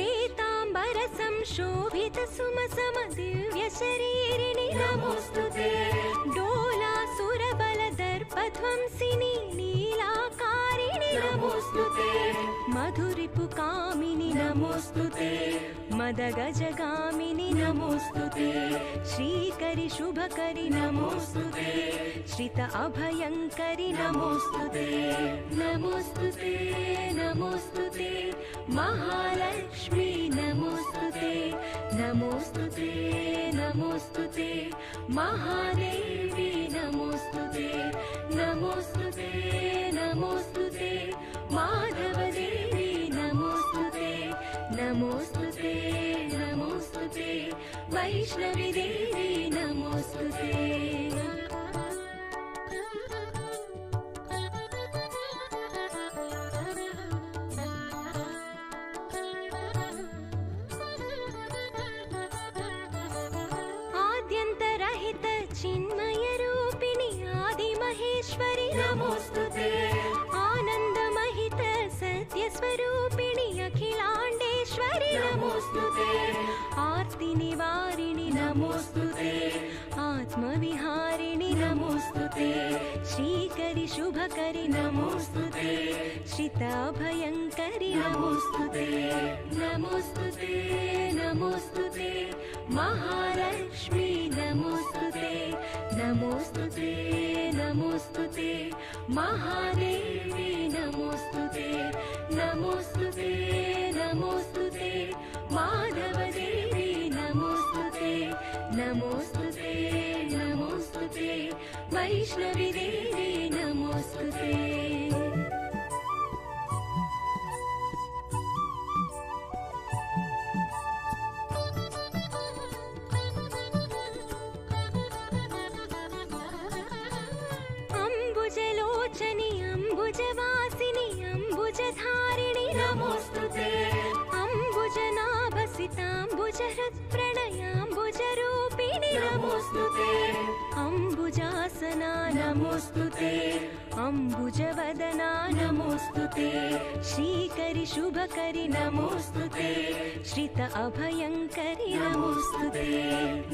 श्वेतांबरसं शोभित सुमसम दिव्य शरीरिणि नमोस्तुते डोलासुरबल दर्पध्वंसिनी नीलाकारिणि नमोस्तुते मधुरिपुकामिनि नमोस्तुते मदगजगामिनि नमोस्तुते श्रीकरि शुभकरि नमोस्तुते श्रित अभयङ्करि नमोस्तुते नमोस्तुते नमोस्तुते महालक्ष्मी नमोस्तुते नमोस्तुते नमोस्तुते महादेवी नमोस्तुते नमोस्तुते नमोस्तुते माधवदेवी नमोस्तुते नमोस्तुते नमोस्तुते वैष्णवी देवी नमोस्तुते चिन्मयरूपिणि आदिमहेश्वरि नमोस्तुते आनन्दमहित सत्यस्वरूपिणि अखिलाण्डेश्वरि नमोस्तुते आर्तिनिवारिणि नमोस्तुते आत्मविहारिणि नमोस्तुते श्रीकरि शुभकरि नमोस्तुते श्रिताभयङ्करि नमोस्तुते नमोस्तुते नमोस्तुते महालक्ष्मी नमोस्तुते नमोस्तुते नमोस्तुते महादेवी नमोस्तुते नमोस्तुते नमोस्तुते माधवदेवी नमोस्तुते नमोस्तुते नमोस्तुते वैष्णवी देवी नमोस्तुते अम्बुजलोचनि अम्बुजवासिनि अम्बुजधारिणि नमोस्तुते अम्बुजनाभसिताम्बुजहृत्प्रणयाम्बुजरूपिणि नमोस्तुते अम्बुजास सिंहासना नमोस्तुते अम्बुजवदना नमोस्तुते श्रीकरि शुभकरि नमोस्तुते श्रित अभयंकरि नमोस्तुते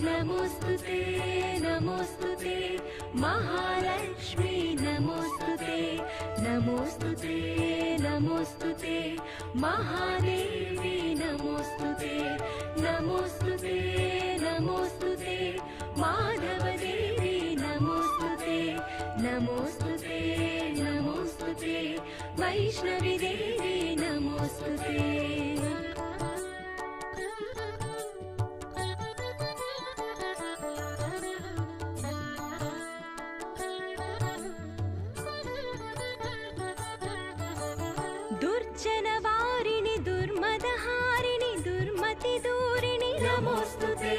नमोस्तुते नमोस्तुते महालक्ष्मी नमोस्तुते नमोस्तुते नमोस्तुते महादेवी नमोस्तुते नमोस्तुते नमोस्तुते माधवदेवी नमोस्तुते नमोस्तुते नमोस्तुते वैष्णवी देवी नमोस्तुते दुर्जनवारिणि दुर्मदहारिणि दुर्मति दूरिणि नमोस्तुते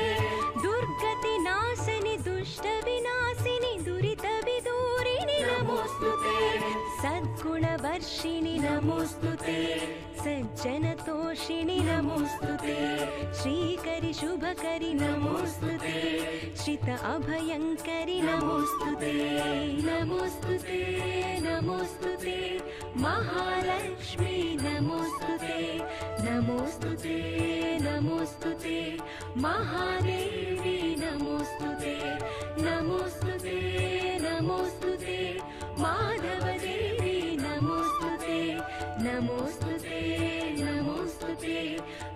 दुर्गति नाशनि दुष्ट विनाशिनि दुरित विदूरिणि नमोस्तुते सद्गुणवर्षिणि नमोस्तुते सज्जनतोषिणि नमोस्तुते श्रीकरि शुभकरि नमोस्तुते श्रित अभयंकरि नमोस्तुते नमोस्तुते नमोस्तुते महालक्ष्मी नमोस्तुते नमोस्तुते नमोस्तुते महादेवी नमोस्तुते नमोस्तुते नमोस्तुते माधवदेवी नमोस्तुते नमोस्तुते नमोस्तुते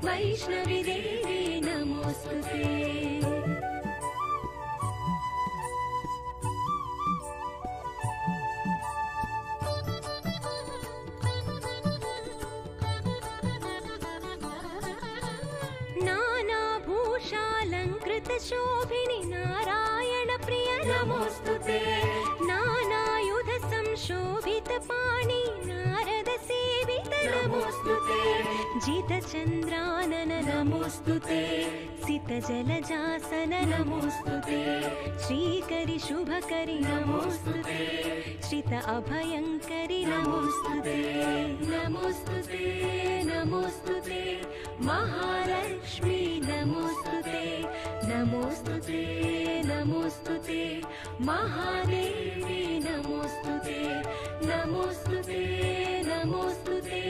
वैष्णवी देवी नमोस्तुते शोभिनि नारायण प्रिय नमोस्तुते नानायुध संशोभित पाणि नारद सेवित नमोस्तुते जित चंद्रानन नमोस्तुते सित जलजासन नमोस्तुते श्रीकरि शुभकरि नमोस्तुते श्रित अभयंकरि नमोस्तुते नमोस्तुते नमोस्तुते महालक्ष्मी नमोस्तुते नमोस्तुते नमोस्तुते महादेवी नमोस्तुते नमोस्तुते नमोस्तुते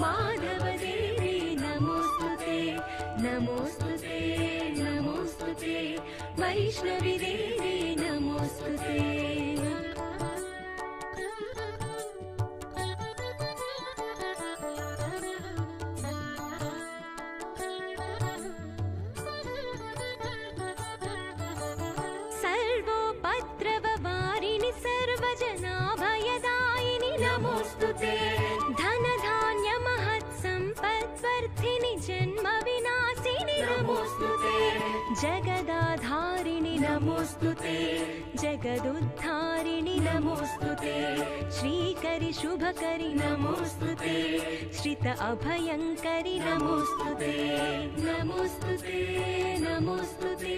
माधवदेवी नमोस्तुते नमोस्तुते नमोस्तुते वैष्णवी देवी नमोस्तुते सर्वोपद्रववारिणि सर्वजनाभयदायिनि नमोस्तुते धनधान्य महत्सम्पद्वर्धिनि जन्म विनाशिनि नमोस्तुते जगदाधारिणि नमोस्तुते जगदुद्धारिणि नमोस्तुते श्रीकरि शुभकरि नमोस्तुते श्रित अभयंकरि नमोस्तुते नमोस्तुते नमोस्तुते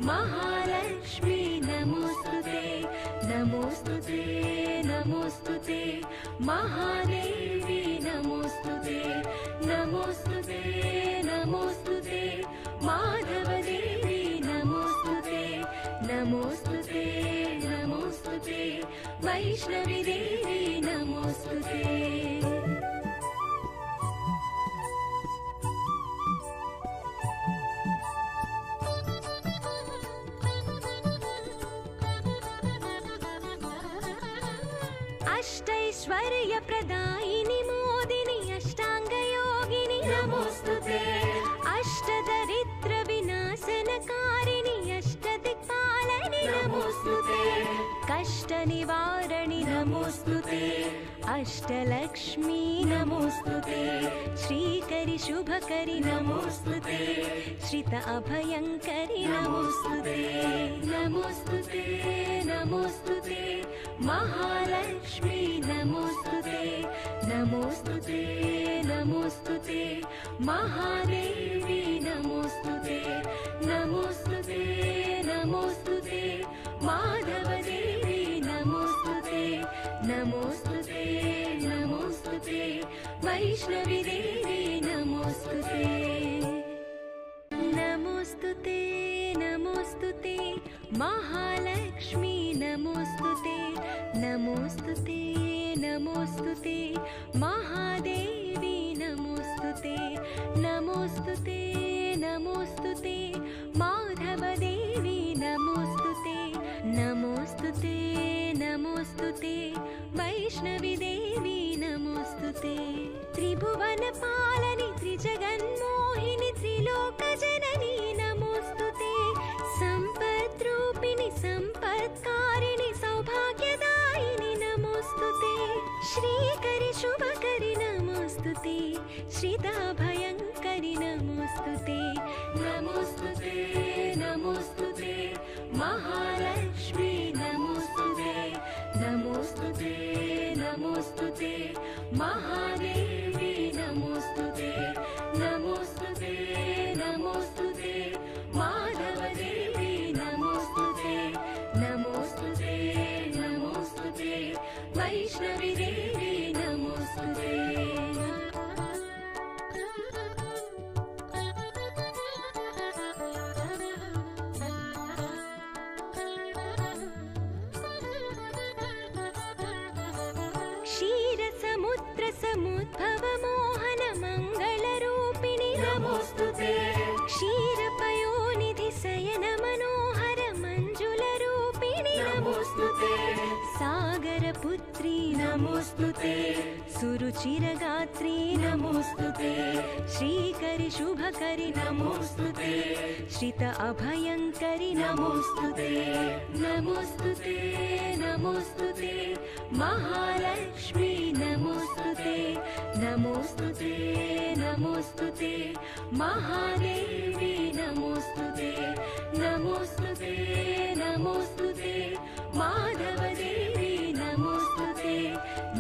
महालक्ष्मी नमोस्तुते नमोस्तुते नमोस्तुते महादेवी नमोस्तुते नमोस्तुते नमोस्तुते माधवदेवी नमोस्तुते नमोस्तुते नमोस्तुते वैष्णवी देवी नमोस्तुते अष्टैश्वर्यप्रदायिनि मोदिनि अष्टाङ्गयोगिनि नमोस्तुते अष्टदरिद्रविनाशनकारिणि अष्टदिक्पालनि नमोस्तुते कष्टनिवारणि नमोस्तुते अष्टलक्ष्मी नमोस्तुते श्रीकरि शुभकरि नमोस्तुते श्रित अभयंकरि नमोस्तुते नमोस्तुते नमोस्तुते महालक्ष्मी नमोस्तुते नमोस्तुते नमोस्तुते महादेवी नमोस्तुते नमोस्तुते नमोस्तुते माधवदेवी नमोस्तुते नमोस्तुते नमोस्तुते वैष्णवी देवी नमोस्तुते नमोस्तुते नमोस्तुते महालक्ष्मी नमोस्तुते नमोस्तुते नमोस्तुते महादेवी नमोस्तुते नमोस्तुते नमोस्तुते माधवदेवी नमोस्तुते नमोस्तुते नमोस्तुते वैष्णवी देवी नमोस्तुते त्रिभुवनपालनि त्रिजगन्मोहिनि त्रिलोकजननी नमोस्तुते सम्पद्रूपिणि सम्पत्कारिणि सौभाग्यदायिनि नमोस्तुते श्रीकरि शुभकरि नमोस्तुते श्रिताभयङ्करि नमोस्तुते नमोस्तुते नमोस्तुते महालक्ष्मी नमोस्तुते नमोस्तुते नमोस्तुते महादेवी नमोस्तुते नमोस्तुते नमोस्तुते माधवदेवी नमोस्तुते नमोस्तुते नमोस्तुते वैष्णवी देवी नमोस्तुते क्षीरसमुद्रसमुद्भवमोहन मङ्गलरूपिणि नमोस्तुते क्षीरपयोनिधि शयन मनोहर मञ्जुलरूपिणि नमोस्तुते सागरपुत्री नमोस्तुते सुरुचिरगात्री नमोस्तुते श्रीकरि शुभकरि नमोस्तुते श्रित अभयङ्करि नमोस्तुते नमोस्तुते नमोस्तुते महालक्ष्मी नमोस्तुते नमोस्तुते नमोस्तुते महादेवी नमोस्तुते नमोस्तुते नमोस्तुते माधवदेवी नमोस्तुते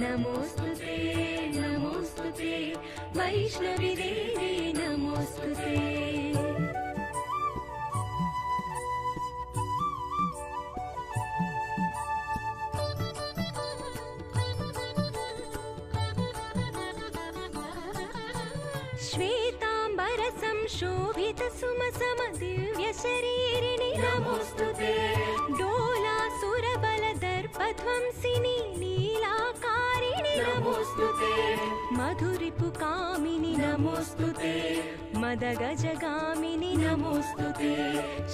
नमोस्तुते नमोस्तुते वैष्णवी देवी नमोस्तुते श्वेतांबर संशोभित सुमसम दिव्य शरीरिणि नमोस्तुते डोलासुर बल दर्पध्वंसिनी नीलाकारिणि नमोस्तुते मधुरिपु कामिनि नमोस्तुते मदगजगामिनि नमोस्तुते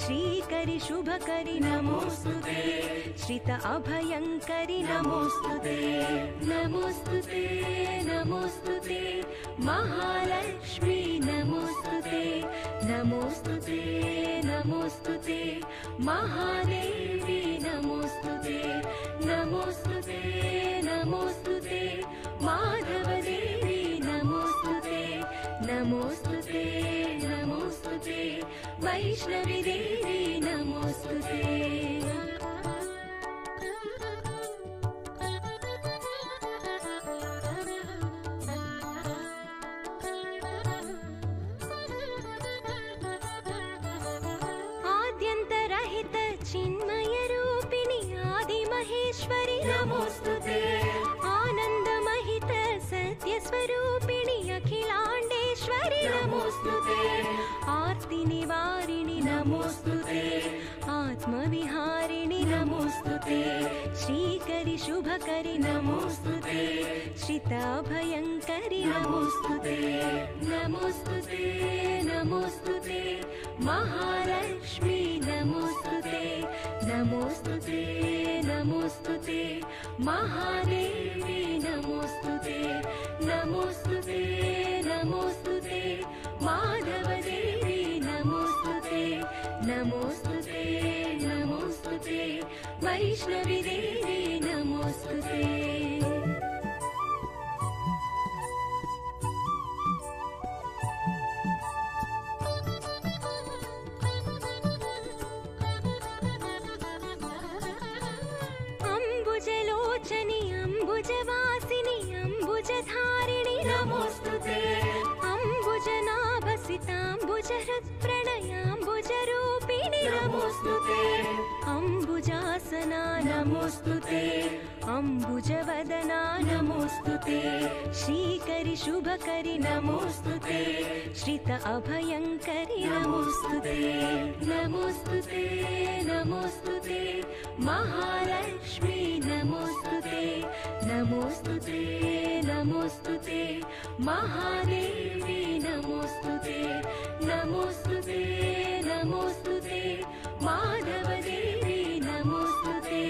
श्रीकरि शुभकरि नमोस्तुते श्रित अभयङ्करि नमोस्तुते नमोस्तुते नमोस्तुते महालक्ष्मी नमोस्तुते नमोस्तुते नमोस्तुते महादेवी नमोस्तुते नमोस्तुते नमोस्तुते माधवदेवी नमोस्तुते नमोस्तुते नमोस्तुते वैष्णवी देवी नमोस्तुते आद्यन्तरहित चिन्मय रूपिणि आदिमहेश्वरि नमोस्तुते आनन्दमहित सत्यस्वरूपिणि अखिलाण्डेश्वरि नमोस्तुते आर्तिनिवारिणि नमोस्तुते आत्मविहारिणि नमोस्तुते श्रीकरि शुभकरि नमोस्तुते श्रिताभयङ्करि नमोस्तुते नमोस्तुते नमोस्तुते महालक्ष्मी नमोस्तुते नमोस्तुते नमोस्तुते महादेवी नमोस्तुते नमोस्तुते नमोस्तुते माधवदेवी नमोस्तुते नमोस्तुते नमोस्तुते वैष्णवी देवी नमोस्तुते अम्बुजलोचनि अम्बुजवासिनि अम्बुजधारिणि नमोस्तुते अम्बुजनाभसिताम्बुजहृत्प्रणयाम्बुजरूपिणि नमोस्तुते अम्बुजासना नमोस्तुते अम्बुजवदना नमोस्तुते श्रीकरि शुभकरि नमोस्तुते श्रित अभयङ्करि नमोस्तुते नमोस्तुते नमोस्तुते महालक्ष्मी नमोस्तुते नमोस्तुते नमोस्तुते महादेवी नमोस्तुते नमोस्तुते नमोस्तुते माधवदेवी नमोस्तुते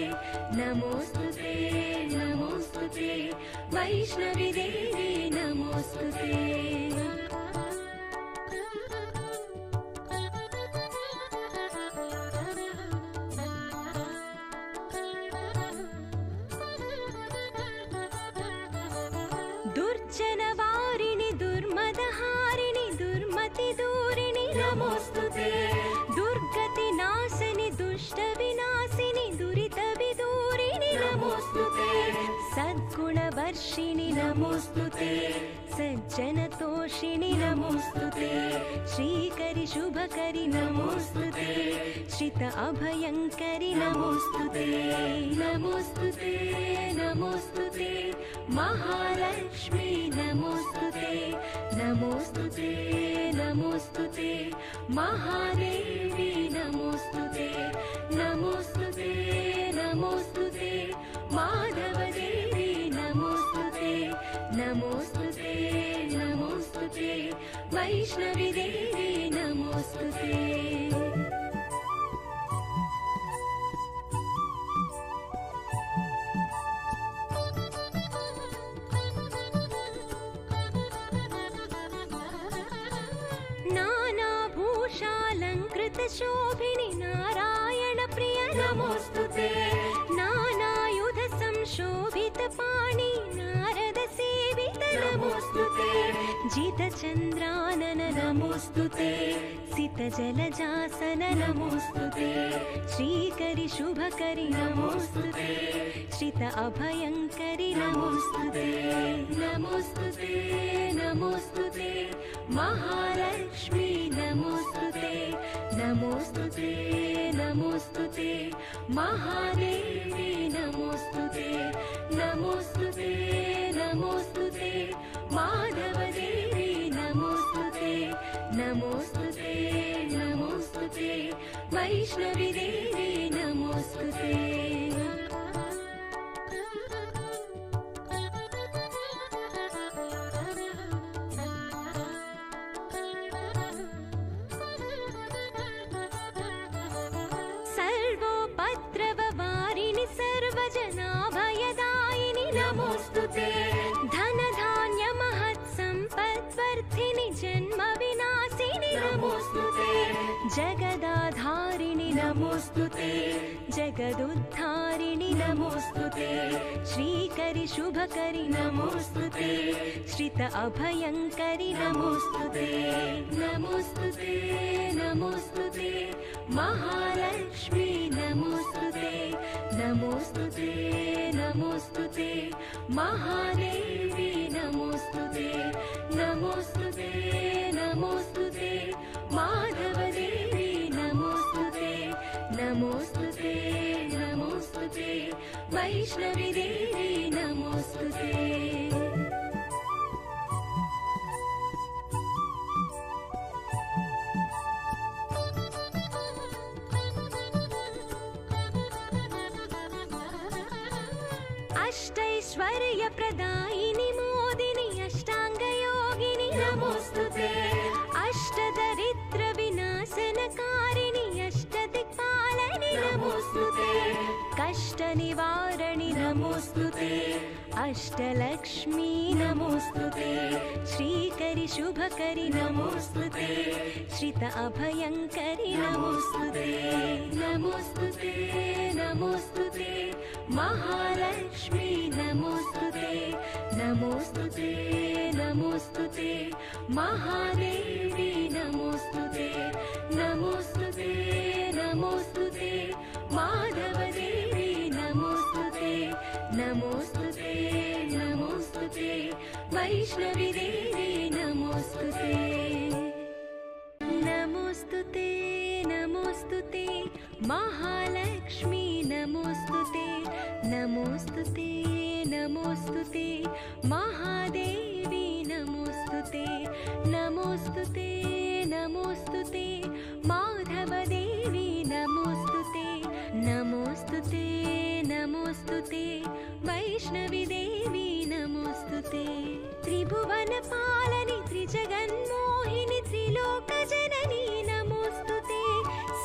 नमोस्तुते नमोस्तुते वैष्णवी देवी नमोस्तुते दुर्जनवारिणि दुर्मदहारिणि दुर्मतिदूरिणि नमोस्तुते दुर्गतिनाशिनि दुष्टविनाशिनि दुरितविदूरिणि नमोस्तुते सद्गुणवर्षिणि नमोस्तुते सज्जनतोषिणि नमोस्तुते श्रीकरि शुभकरि नमोस्तुते श्रित अभयङ्करि नमोस्तुते नमोस्तुते नमोस्तुते महालक्ष्मी नमोस्तुते नमोस्तुते नमोस्तुते महादेवी नमोस्तुते नमोस्तुते नमोस्तुते माधवदेवी नमोस्तुते नमोस्तुते नमोस्तुते वैष्णवी देवी नमोस्तुते शोभिनि नारायण प्रिय नमोस्तुते नानायुध संशोभित पाणि नारद सेवित नमोस्तुते जित चन्द्रानन नमोस्तुते सित जलजासन नमोस्तुते श्रीकरि शुभकरि नमोस्तुते श्रित अभयङ्करि नमोस्तुते नमोस्तुते नमोस्तुते महालक्ष्मी नमोस्तुते नमोस्तुते नमोस्तुते महादेवी नमोस्तुते नमोस्तुते नमोस्तुते माधवदेवी नमोस्तुते नमोस्तुते नमोस्तुते वैष्णवी देवी नमोस्तुते सर्वजनाभयदायिनि नमोस्तुते धनधान्य महत्सम्पद्वर्धिनि जन्म विनाशिनि नमोस्तुते जगदाधारिणि नमोस्तुते जगदुद्धारिणि नमोस्तुते श्रीकरि शुभकरि नमोस्तुते श्रित अभयङ्करि नमोस्तुते नमोस्तुते नमोस्तुते महालक्ष्मी नमोस्तुते नमोस्तुते नमोस्तुते महादेवी नमोस्तुते नमोस्तुते नमोस्तुते माधवदेवी नमोस्तुते नमोस्तुते नमोस्तुते वैष्णवी देवी नमोस्तुते अष्टैश्वर्यप्रदायिनि मोदिनि अष्टाङ्गयोगिनि नमोस्तुते अष्टदरिद्रविनाशनकारिणि अष्टदिक्पालनि नमोस्तुते कष्टनिवारणि नमोस्तुते अष्टलक्ष्मी नमोस्तुते श्रीकरि शुभकरि नमोस्तुते श्रित अभयङ्करि नमोस्तुते नमोस्तुते नमोस्तुते महालक्ष्मी नमोस्तुते नमोस्तुते नमोस्तुते महादेवी नमोस्तुते नमोस्तुते नमोस्तुते माधवदेवी नमोस्तुते नमोस्तुते नमोस्तुते वैष्णवी देवी नमोस्तुते नमोस्तुते नमोस्तुते महालक्ष्मी नमोस्तुते नमोस्तुते नमोस्तुते महादेवी नमोस्तुते नमोस्तुते नमोस्तुते माधवदेवी नमोस्तुते नमोस्तुते नमोऽस्तु ते वैष्णवी देवी नमोऽस्तु ते त्रिभुवनपालनि त्रिजगन्मोहिनि त्रिलोकजननी नमोऽस्तु ते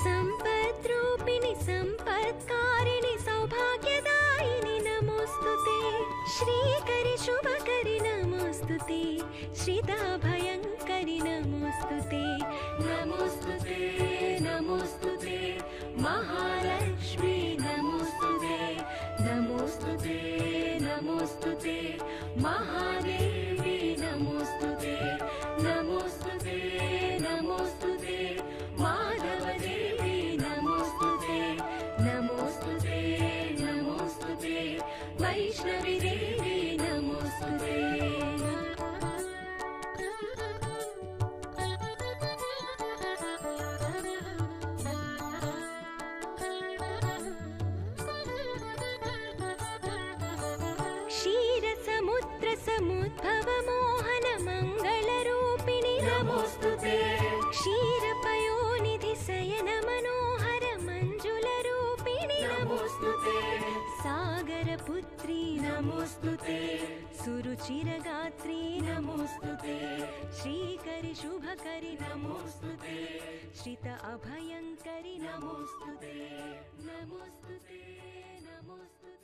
सम्पद्रूपिणि सम्पत्कारिणि सौभाग्यदायिनि नमोऽस्तु ते श्रीकरि शुभकरि नमोऽस्तु ते श्रिताभयङ्करि नमोऽस्तु ते नमोऽस्तु ते नमोऽस्तु ते महालक्ष्मी नमोऽस्तु ते नमोऽस्तु ते नमोऽस्तु ते महादेवी नमोऽस्तु ते नमोऽस्तु ते नमोऽस्तु ते माधवदेवी नमोऽस्तु ते नमोऽस्तु ते नमोऽस्तु ते वैष्णवी देवी नमोऽस्तु ते क्षीरसमुद्रसमुद्भवमोहन मङ्गलरूपिणि नमोऽस्तु ते क्षीरपयोनिधि शयन मनोहर मञ्जुलरूपिणि नमोऽस्तु ते सागरपुत्री नमोऽस्तु ते सुरुचिरगात्री नमोऽस्तु ते श्रीकरि शुभकरि नमोऽस्तु ते श्रित अभयङ्करि नमोऽस्तु ते नमोऽस्तु ते नमोऽस्तु